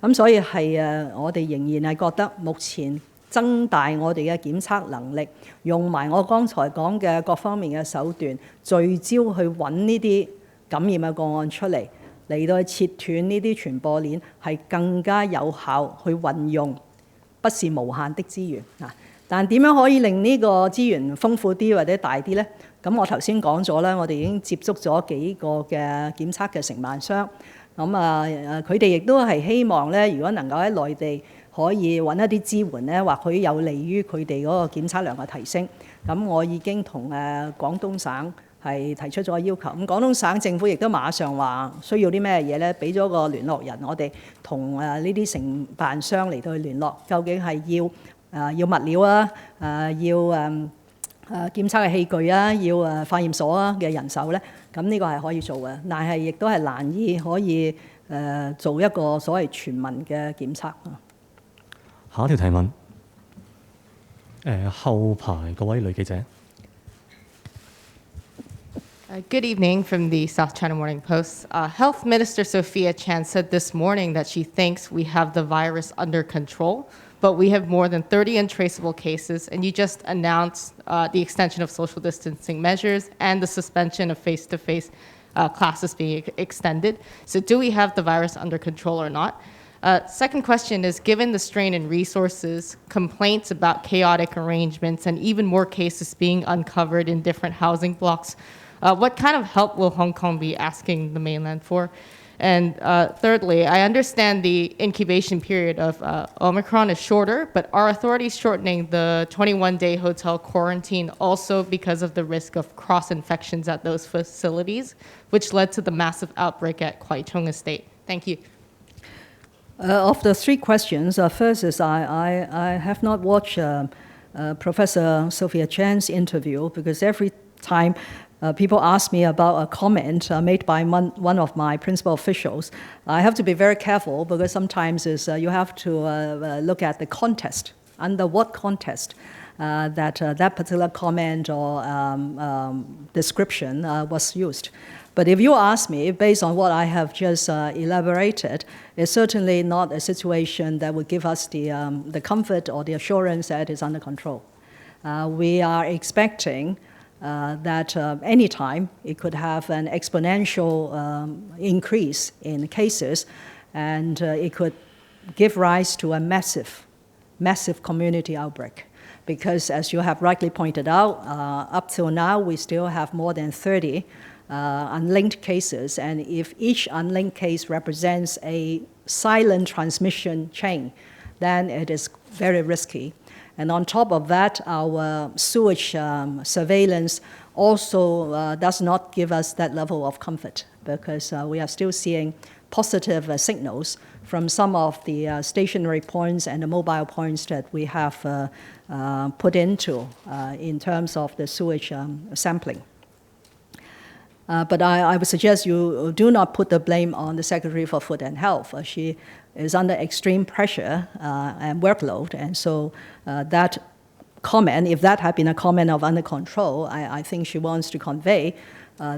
咁所以係我哋仍然係覺得目前增大我哋嘅檢測能力，用埋我剛才講嘅各方面嘅手段，聚焦去揾呢啲感染嘅個案出嚟，嚟到去切斷呢啲傳播鏈，係更加有效去運用，不是無限的資源啊！但點樣可以令呢個資源豐富啲或者大啲呢？咁我頭先講咗啦，我哋已經接觸咗幾個嘅檢測嘅承辦商。咁佢哋亦都係希望咧，如果能夠喺內地可以揾一啲支援咧，或許有利於佢哋嗰個檢測量嘅提升。咁我已經同廣東省係提出咗要求。咁廣東省政府亦都馬上話需要啲咩嘢咧，俾咗個聯絡人，我哋同呢啲承辦商嚟到去聯絡，究竟係要物料啊，要檢測嘅器具啊，要化驗所啊嘅人手咧。咁呢個係可以做嘅，但係亦都係難以可以做一個所謂全民嘅檢測。下一條提問，後排嗰位女記者。Good evening from the South China Morning Post. Health Minister Sophia Chan said this morning that she thinks we have the virus under control, but we have more than 30 untraceable cases, and you just announced the extension of social distancing measures and the suspension of face-to-face classes being extended. So do we have the virus under control or not? Second question is, given the strain in resources, complaints about chaotic arrangements, and even more cases being uncovered in different housing blocks, what kind of help will Hong Kong be asking the mainland for? And thirdly, I understand the incubation period of Omicron is shorter, but are authorities shortening the 21-day hotel quarantine also because of the risk of cross-infections at those facilities, which led to the massive outbreak at Kwai Chung Estate? Thank you. Of the 3 questions, first is I have not watched Professor Sophia Chan's interview, because every time people ask me about a comment made by one of my principal officials, I have to be very careful, because sometimes you have to look at the context, under what context that particular comment or description was used. But if you ask me, based on what I have just elaborated, it's certainly not a situation that would give us the comfort or the assurance that it's under control. We are expecting that any time it could have an exponential increase in cases, and it could give rise to a massive community outbreak. Because as you have rightly pointed out, up till now we still have more than 30 unlinked cases, and if each unlinked case represents a silent transmission chain, then it is very risky. And on top of that, our sewage surveillance also does not give us that level of comfort, because we are still seeing positive signals from some of the stationary points and the mobile points that we have put into in terms of the sewage sampling. But I would suggest you do not put the blame on the Secretary for Food and Health. She is under extreme pressure and workload, and so that comment, if that had been a comment of under control, I think she wants to convey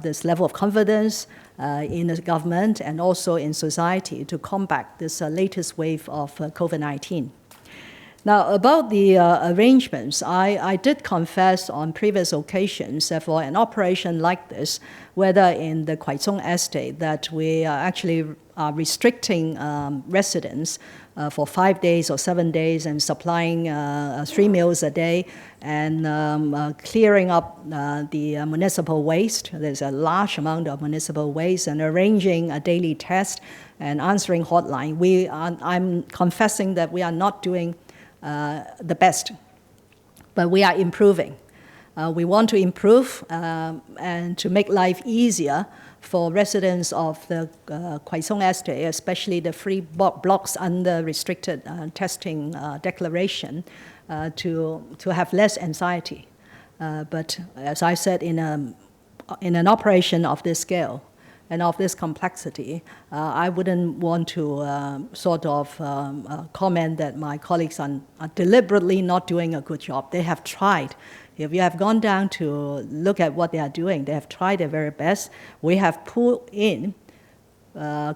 this level of confidence in the government and also in society to combat this latest wave of COVID-19. Now, about the arrangements, I did confess on previous occasions that for an operation like this, whether in the Kwai Chung Estate, that we actually are restricting residents for 5 days or 7 days and supplying 3 meals a day and clearing up the municipal waste. There's a large amount of municipal waste, and arranging a daily test and answering hotline. I'm confessing that we are not doing the best, but we are improving. We want to improve and to make life easier for residents of the Kwai Tsong Estate, especially the 3 blocks under restricted testing declaration, to have less anxiety. But as I said, in an operation of this scale and of this complexity, I wouldn't want to comment that my colleagues are deliberately not doing a good job. They have tried. If you have gone down to look at what they are doing, they have tried their very best. We have pulled in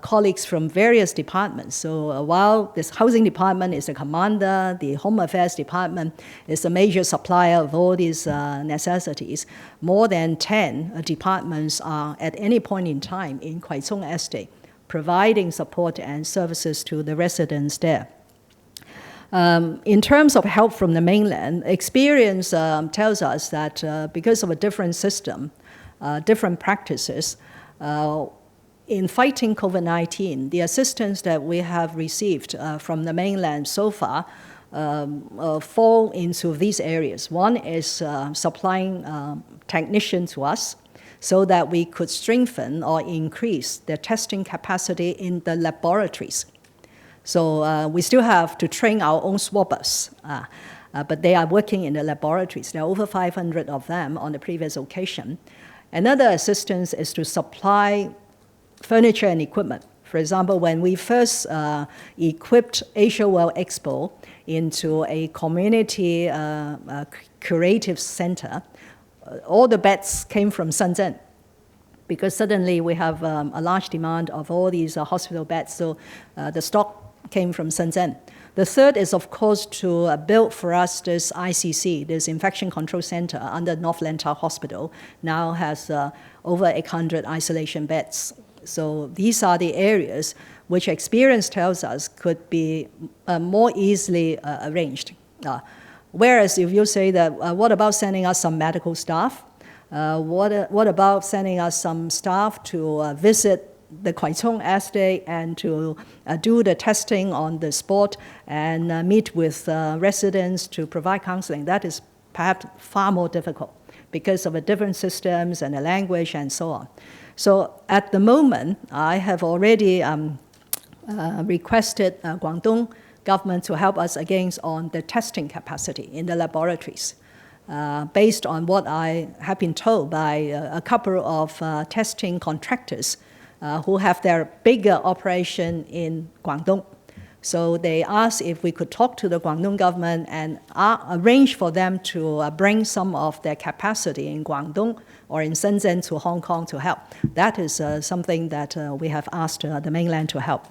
colleagues from various departments. So while this housing department is the commander, the home affairs department is a major supplier of all these necessities, more than 10 departments are at any point in time in Kwai Tsong Estate providing support and services to the residents there. In terms of help from the mainland, experience tells us that because of a different system, different practices, in fighting COVID-19, the assistance that we have received from the mainland so far fall into these areas. One is supplying technicians to us so that we could strengthen or increase the testing capacity in the laboratories. So we still have to train our own swabbers, but they are working in the laboratories. There are over 500 of them on the previous occasion. Another assistance is to supply furniture and equipment. For example, when we first equipped Asia World Expo into a community curative center, all the beds came from Shenzhen, because suddenly we have a large demand of all these hospital beds, so the stock came from Shenzhen. The third is, of course, to build for us this ICC, this Infection Control Center under North Lantau Hospital, now has over 800 isolation beds. So these are the areas which experience tells us could be more easily arranged. Whereas if you say that, what about sending us some medical staff? What about sending us some staff to visit the Kwai Tsong Estate and to do the testing on the spot and meet with residents to provide counseling? That is perhaps far more difficult because of the different systems and the language and so on. So at the moment, I have already requested Guangdong government to help us again on the testing capacity in the laboratories. Based on what I have been told by a couple of testing contractors who have their bigger operation in Guangdong. So they asked if we could talk to the Guangdong government and arrange for them to bring some of their capacity in Guangdong or in Shenzhen to Hong Kong to help. That is something that we have asked the mainland to help.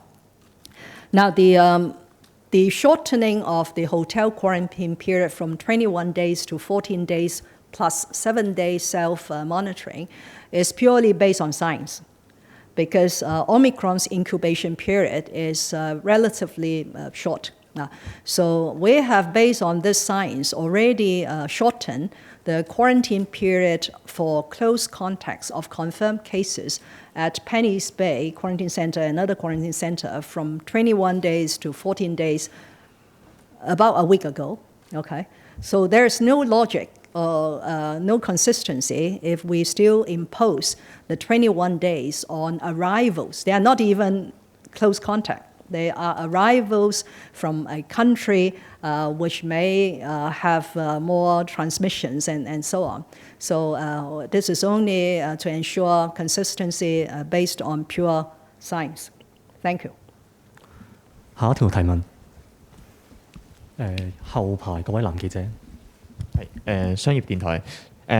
Now, the shortening of the hotel quarantine period from 21 days to 14 days plus 7 days self-monitoring is purely based on science, because Omicron's incubation period is relatively short. So we have, based on this science, already shortened the quarantine period for close contacts of confirmed cases at Penny's Bay Quarantine Center and another quarantine center from 21 days to 14 days about a week ago. Okay, so there's no logic or no consistency if we still impose the 21 days on arrivals. They are not even close contact. They are arrivals from a country which may have more transmissions and so on. So this is only to ensure consistency based on pure science. Thank you. 下一條提問，後排嗰位男記者。係商業電台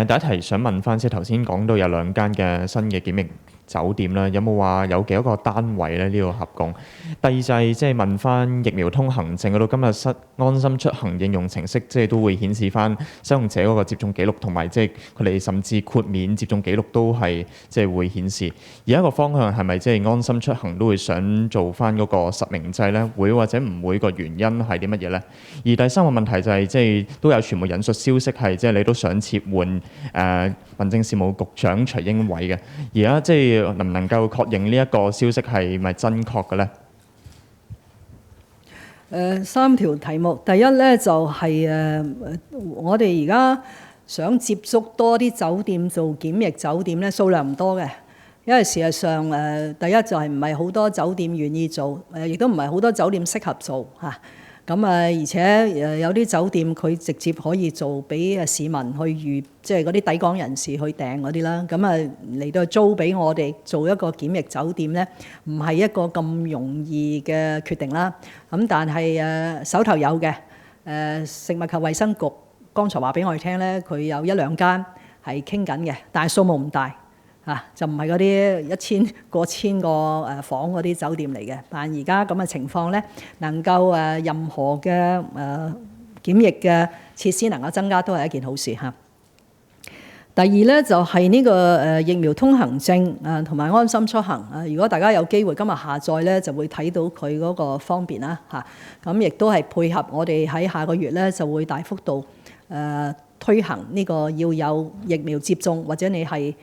第一題想問翻，即係頭先講到有2間嘅新嘅檢疫酒店啦，有冇話有幾多個單位咧？呢個合共。第二就係即係問翻疫苗通行證嗰度，今日安心出行應用程式即係都會顯示翻使用者嗰個接種記錄，同埋即係佢哋甚至豁免接種記錄都係即係會顯示。而一個方向係咪即係安心出行都會想做翻嗰個實名制咧？會或者唔會個原因係啲乜嘢咧？而第三個問題就係即係都有傳媒引述消息係即係你都想撤換民政事務局長徐英偉嘅，而家即係能唔能夠確認呢一個消息係咪真確嘅咧？3條題目，第一咧就係我哋而家想接觸多啲酒店做檢疫酒店咧，數量唔多嘅，因為事實上第一就係唔係好多酒店願意做，亦都唔係好多酒店適合做嚇。咁而且有啲酒店佢直接可以做俾市民去預，即係嗰啲抵港人士去訂嗰啲啦。咁嚟到租俾我哋做一個檢疫酒店咧，唔係一個咁容易嘅決定啦。咁但係手頭有嘅食物及衛生局剛才話俾我哋聽咧，佢有1-2間係傾緊嘅，但係數目唔大。就唔係嗰啲過千個房嗰啲酒店嚟嘅，但而家咁嘅情況咧，能夠任何嘅檢疫嘅設施能夠增加，都係一件好事嚇。第二咧就係呢個疫苗通行證同埋安心出行如果大家有機會今日下載咧，就會睇到佢嗰個方便啦嚇。咁亦都係配合我哋喺下個月咧就會大幅度推行呢個要有疫苗接種或者你係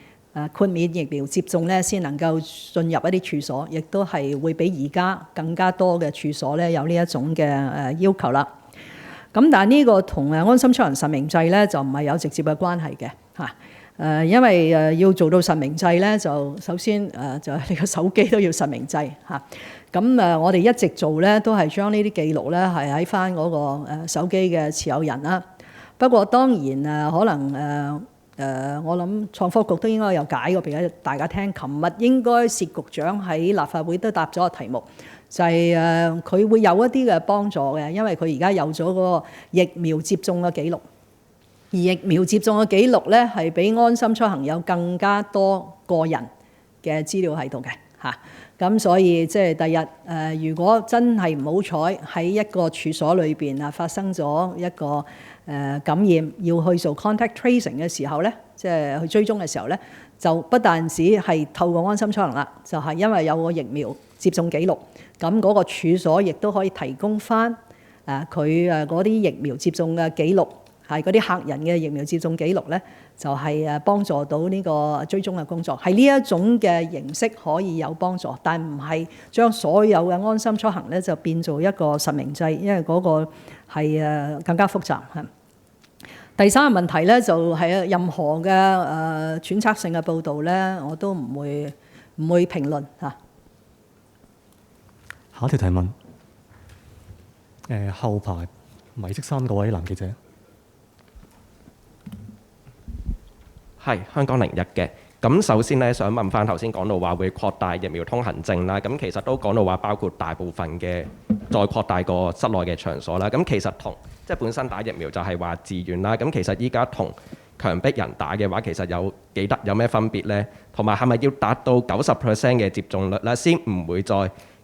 豁免疫苗接種咧，先能夠進入一啲處所，亦都係會比而家更加多嘅處所咧有呢一種嘅要求啦。咁但係呢個同安心出行實名制咧就唔係有直接嘅關係嘅嚇。因為要做到實名制咧，就首先就係你個手機都要實名制嚇。咁我哋一直做咧都係將呢啲記錄咧係喺翻嗰個手機嘅持有人啦。不過當然可能我諗創科局都應該有解過俾大家聽。琴日應該薛局長喺立法會都答咗個題目，就係佢會有一啲嘅幫助嘅，因為佢而家有咗嗰個疫苗接種嘅記錄，而疫苗接種嘅記錄咧係比安心出行有更加多個人嘅資料喺度嘅嚇。咁所以即係第日如果真係唔好彩喺一個處所裏邊發生咗一個感染，要去做 contact tracing 嘅時候咧，即係去追蹤嘅時候咧，就不但止係透過安心出行啦，就係因為有個疫苗接種記錄，咁嗰個處所亦都可以提供翻佢嗰啲疫苗接種嘅記錄，係嗰啲客人嘅疫苗接種記錄咧，就係幫助到呢個追蹤嘅工作，係呢一種嘅形式可以有幫助，但唔係將所有嘅安心出行咧就變做一個實名制，因為嗰個係更加複雜嚇。第三個問題咧就係任何嘅揣測性嘅報導咧，我都唔會評論嚇。下一條提問，後排米色衫嗰位男記者，係香港01嘅。咁首先咧，想問翻頭先講到話會擴大疫苗通行證啦，咁其實都講到話包括大部分嘅再擴大個室內嘅場所啦。咁其實同即係本身打疫苗就係話自願啦。咁其實依家同強迫人打嘅話，其實有咩分別呢？同埋係咪要達到90% 嘅接種率咧，先唔會再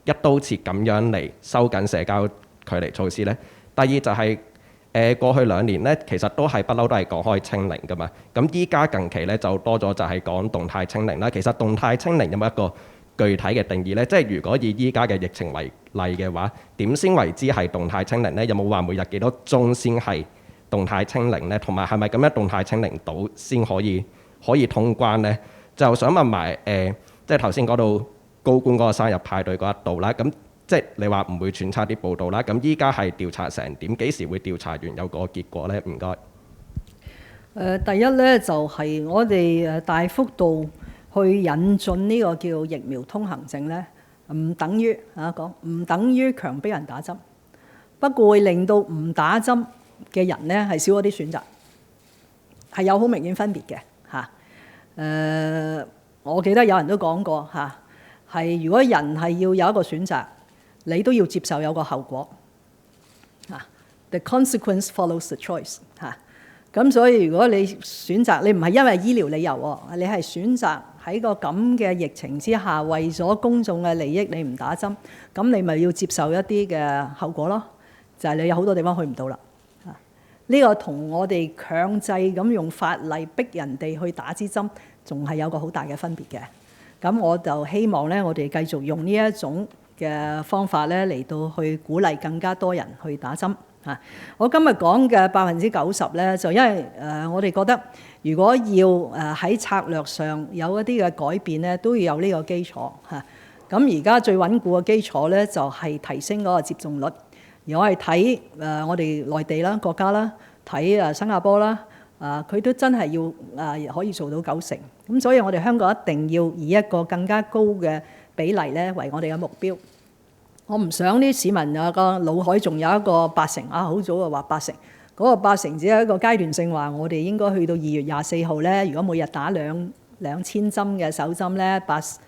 一刀切咁樣嚟收緊社交距離措施呢？第二就係過去2年咧，其實不嬲都係講開清零噶嘛。咁依家近期咧就多咗就係講動態清零啦。其實動態清零有冇一個具體嘅定義呢？即係如果以依家嘅疫情為例嘅話，點先為之係動態清零呢？有冇話每日幾多宗先係動態清零呢？同埋係咪咁樣動態清零到先可以通關呢？就想問埋即係頭先講到高官嗰個生日派對嗰一度啦。咁即係你話唔會揣測啲報道啦，咁依家係調查成點？幾時會調查完有個結果呢？唔該。第一咧就係我哋大幅度去引進呢個叫疫苗通行證咧，唔等於唔等於強迫人打針，不過會令到唔打針嘅人咧係少咗啲選擇，係有好明顯分別嘅嚇。我記得有人都講過嚇，係如果人係要有一個選擇，你都要接受有個後果，the consequence follows the choice 嚇。咁所以如果你選擇，你唔係因為醫療理由喎，你係選擇喺個咁嘅疫情之下，為咗公眾嘅利益，你唔打針，咁你咪要接受一啲嘅後果咯，就係你有好多地方去唔到啦。呢個同我哋強制咁用法例逼人哋去打支針，仲係有個好大嘅分別嘅。咁我就希望咧，我哋繼續用呢一種嘅方法咧嚟到去鼓勵更加多人去打針嚇。我今日講嘅90%咧，就因為我哋覺得如果要喺策略上有一啲嘅改變咧，都要有呢個基礎嚇。咁而家最穩固嘅基礎咧，就係提升嗰個接種率。而我係睇我哋內地啦、國家啦，睇新加坡啦、佢都真係要可以做到90%。咁所以我哋香港一定要以一個更加高嘅比例咧為我哋嘅目標。我唔想啲市民個腦海仲有一個80%好早就話80%，嗰個80%只係一個階段性話，我哋應該去到2月24號咧，如果每日打2000針嘅首針咧，80%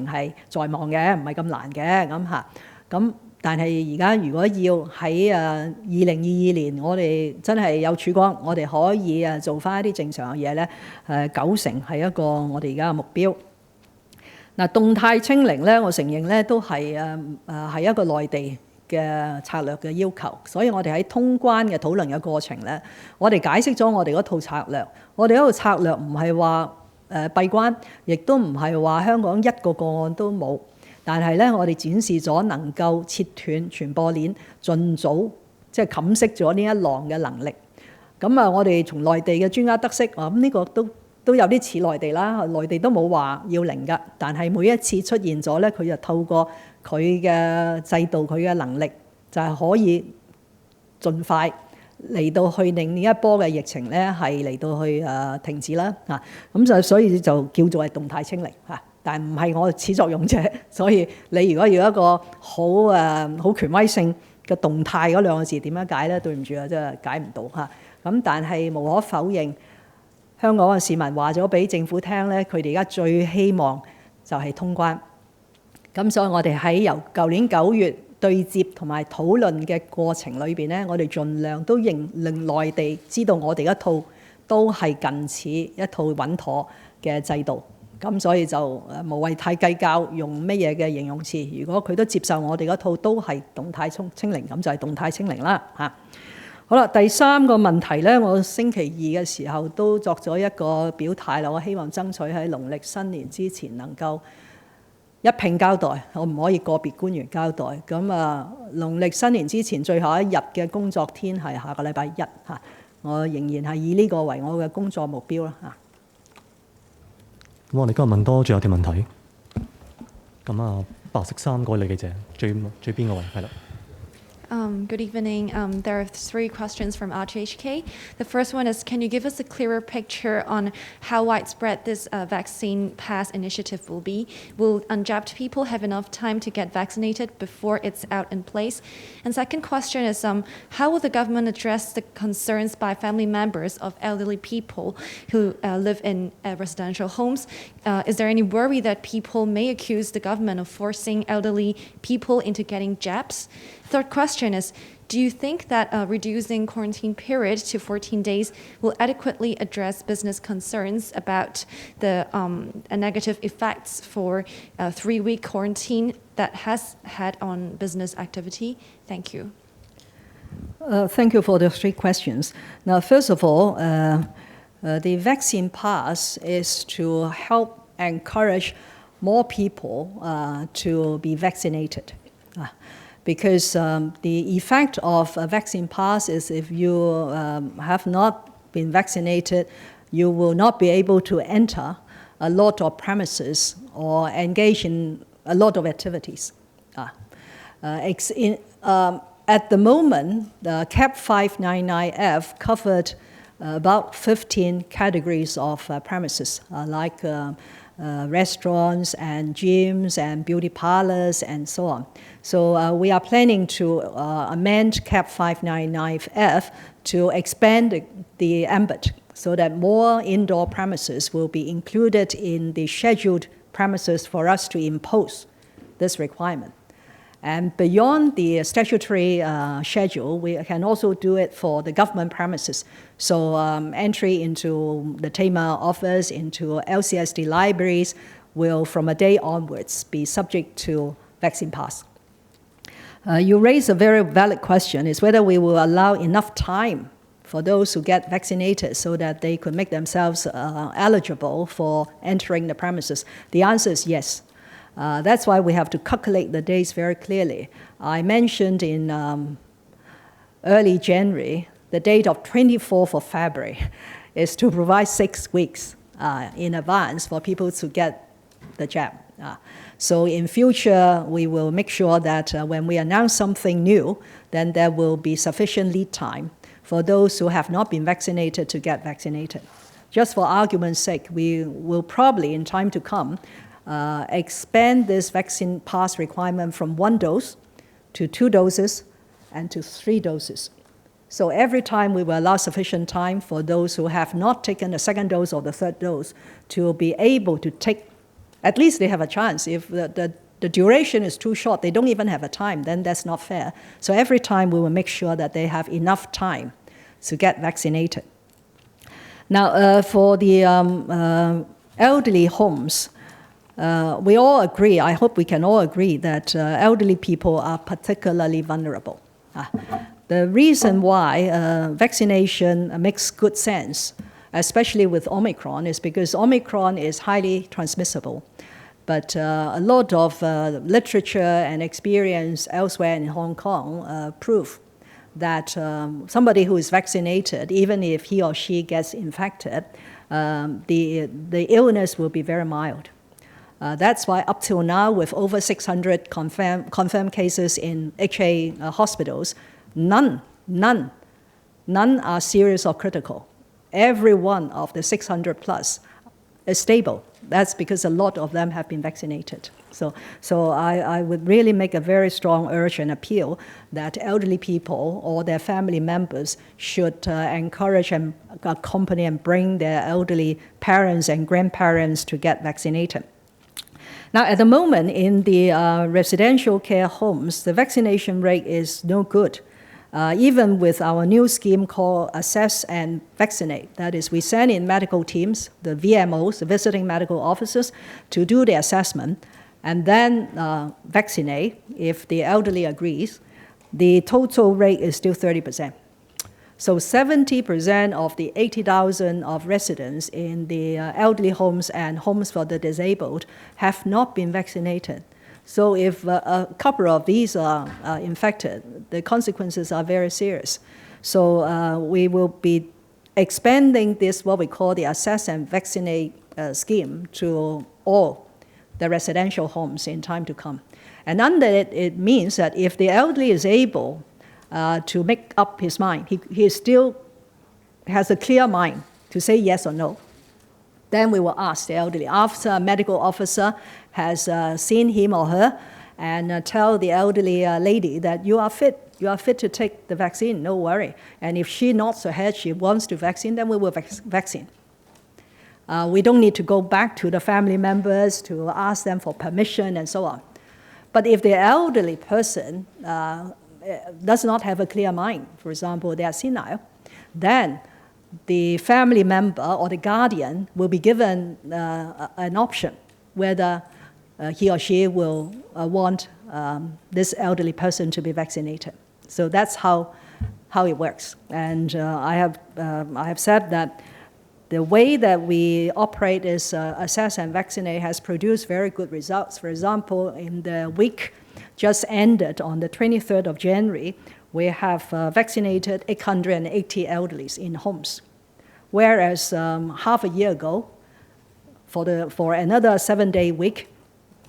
係在望嘅，唔係咁難嘅咁嚇。咁但係而家如果要喺2022年，我哋真係有曙光，我哋可以做翻一啲正常嘅嘢咧，90%係一個我哋而家嘅目標。嗱，動態清零咧，我承認咧都係一個內地嘅策略嘅要求，所以我哋喺通關嘅討論嘅過程咧，我哋解釋咗我哋嗰套策略。我哋嗰套策略唔係話閉關，亦都唔係話香港一個個案都冇，但係咧我哋展示咗能夠切斷傳播鏈，盡早即係冚熄咗呢一浪嘅能力。咁我哋從內地嘅專家得悉，咁呢個都有啲似內地啦，內地都冇話要零㗎，但係每一次出現咗咧，佢就透過佢嘅制度、佢嘅能力，就係可以盡快嚟到去令呢一波嘅疫情咧係嚟到去停止啦嚇。咁就所以就叫做係動態清零嚇，但唔係我始作俑者。所以你如果要一個好權威性嘅動態嗰兩個字點樣解咧？對唔住啊，真係解唔到嚇。咁但係無可否認，香港嘅市民話咗俾政府聽咧，佢哋而家最希望就係通關。咁所以我哋喺由舊年9月對接同埋討論嘅過程裏邊咧，我哋盡量都令內地知道我哋一套都係近似一套穩妥嘅制度。咁所以就無謂太計較用乜嘢嘅形容詞。如果佢都接受我哋嗰套都係動態清零，咁就係動態清零啦嚇。好啦，第三個問題咧，我星期2嘅時候都作咗一個表態啦。我希望爭取喺農曆新年之前能夠一併交代，我唔可以個別官員交代。咁農曆新年之前最後一日嘅工作天係下個禮拜1嚇，我仍然係以呢個為我嘅工作目標啦嚇。咁我哋今日問多最後條問題。咁白色衫嗰位女記者，最邊個位？係啦。Good evening. There are 3 questions from TMHK. The first one is, can you give us a clearer picture on how widespread this vaccine pass initiative will be? Will unjabbed people have enough time to get vaccinated before it's out in place? And second question is, how will the government address the concerns by family members of elderly people who live in residential homes? Is there any worry that people may accuse the government of forcing elderly people into getting jabs? Third question is, do you think that reducing quarantine period to 14 days will adequately address business concerns about the negative effects for 3-week quarantine that has had on business activity? Thank you. Thank you for the 3 questions. Now, first of all, the vaccine pass is to help encourage more people to be vaccinated. Because the effect of a vaccine pass is if you have not been vaccinated, you will not be able to enter a lot of premises or engage in a lot of activities. At the moment, the CAP 599F covered about 15 categories of premises, like restaurants and gyms and beauty parlors and so on. So we are planning to amend CAP 599F to expand the ambit so that more indoor premises will be included in the scheduled premises for us to impose this requirement. And beyond the statutory schedule, we can also do it for the government premises. So entry into the TAMA office, into LCSD libraries will, from a day onwards, be subject to vaccine pass. You raise a very valid question, is whether we will allow enough time for those who get vaccinated so that they could make themselves eligible for entering the premises. The answer is yes. That's why we have to calculate the days very clearly. I mentioned in early January, the date of 24th of February is to provide 6 weeks in advance for people to get the jab. So in future, we will make sure that when we announce something new, then there will be sufficient lead time for those who have not been vaccinated to get vaccinated. Just for argument's sake, we will probably, in time to come, expand this vaccine pass requirement from 1 dose to 2 doses and to 3 doses. So every time we will allow sufficient time for those who have not taken the 2nd dose or the 3rd dose to be able to take, at least they have a chance. If the duration is too short, they don't even have a time, then that's not fair. So every time we will make sure that they have enough time to get vaccinated. Now, for the elderly homes, we all agree, I hope we can all agree, that elderly people are particularly vulnerable. The reason why vaccination makes good sense, especially with Omicron, is because Omicron is highly transmissible. But a lot of literature and experience elsewhere in Hong Kong prove that somebody who is vaccinated, even if he or she gets infected, the illness will be very mild. That's why up till now, with over 600 confirmed cases in HA hospitals, none are serious or critical. Every one of the 600 plus is stable. That's because a lot of them have been vaccinated. So I would really make a very strong urge and appeal that elderly people or their family members should encourage and accompany and bring their elderly parents and grandparents to get vaccinated. Now, at the moment, in the residential care homes, the vaccination rate is no good. Even with our new scheme called Assess and Vaccinate, that is, we send in medical teams, the VMOs, the visiting medical officers, to do the assessment and then vaccinate if the elderly agrees. The total rate is still 30%. So 70% of the 80,000 of residents in the elderly homes and homes for the disabled have not been vaccinated. So if a couple of these are infected, the consequences are very serious. So we will be expanding this, what we call the Assess and Vaccinate scheme, to all the residential homes in time to come. And under it, it means that if the elderly is able to make up his mind, he still has a clear mind to say yes or no, then we will ask the elderly, after a medical officer has seen him or her, and tell the elderly lady that you are fit to take the vaccine, no worry. And if she nods her head, she wants to vaccine, then we will vaccine. We don't need to go back to the family members to ask them for permission and so on. But if the elderly person does not have a clear mind, for example, they are senile, then the family member or the guardian will be given an option whether he or she will want this elderly person to be vaccinated. So that's how it works. And I have said that the way that we operate is Assess and Vaccinate has produced very good results. For example, in the week just ended on the 23rd of January, we have vaccinated 880 elderlies in homes. Whereas half a year ago, for another 7-day week,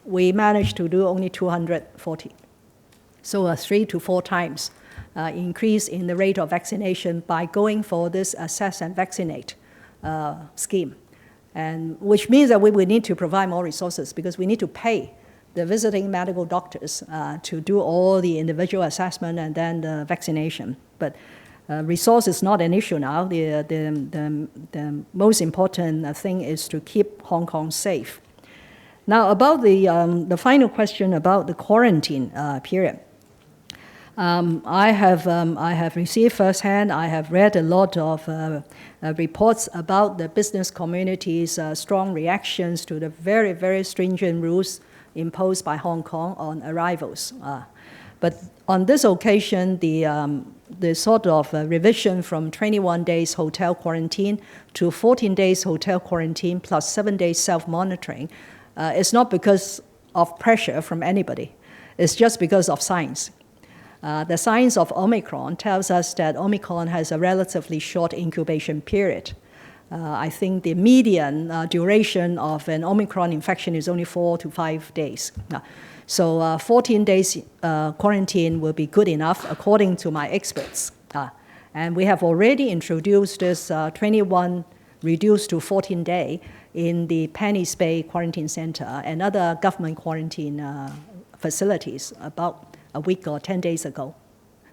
we managed to do only 240. So a 3 to 4 times increase in the rate of vaccination by going for this Assess and Vaccinate scheme. And which means that we will need to provide more resources because we need to pay the visiting medical doctors to do all the individual assessment and then the vaccination. But resource is not an issue now. The most important thing is to keep Hong Kong safe. Now, about the final question about the quarantine period. I have received firsthand, I have read a lot of reports about the business community's strong reactions to the very, very stringent rules imposed by Hong Kong on arrivals. But on this occasion, the sort of revision from 21 days hotel quarantine to 14 days hotel quarantine plus 7 days self-monitoring is not because of pressure from anybody. It's just because of science. The science of Omicron tells us that Omicron has a relatively short incubation period. I think the median duration of an Omicron infection is only 4 to 5 days. So 14 days quarantine will be good enough according to my experts. And we have already introduced this 21 reduced to 14 day in the Penny's Bay Quarantine Center and other government quarantine facilities about a week or 10 days ago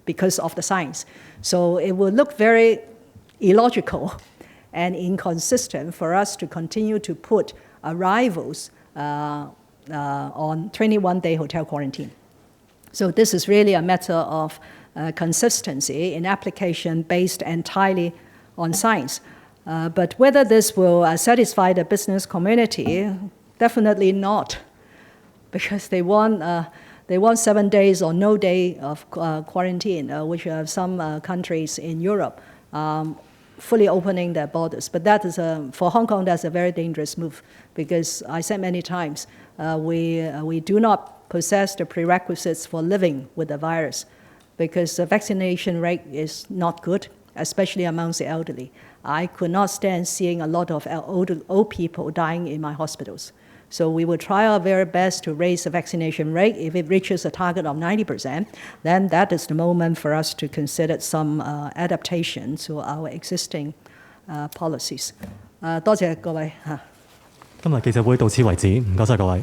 because of the science. So it will look very illogical and inconsistent for us to continue to put arrivals on 21-day hotel quarantine. So this is really a matter of consistency in application based entirely on science. But whether this will satisfy the business community, definitely not, because they want 7 days or no day of quarantine, which some countries in Europe fully opening their borders. But that is for Hong Kong, that's a very dangerous move, because I said many times, we do not possess the prerequisites for living with the virus, because the vaccination rate is not good, especially amongst the elderly. I could not stand seeing a lot of old people dying in my hospitals. So we will try our very best to raise the vaccination rate. If it reaches a target of 90%, then that is the moment for us to consider some adaptation to our existing policies. 多謝各位。今日記者會到此為止，唔該晒各位。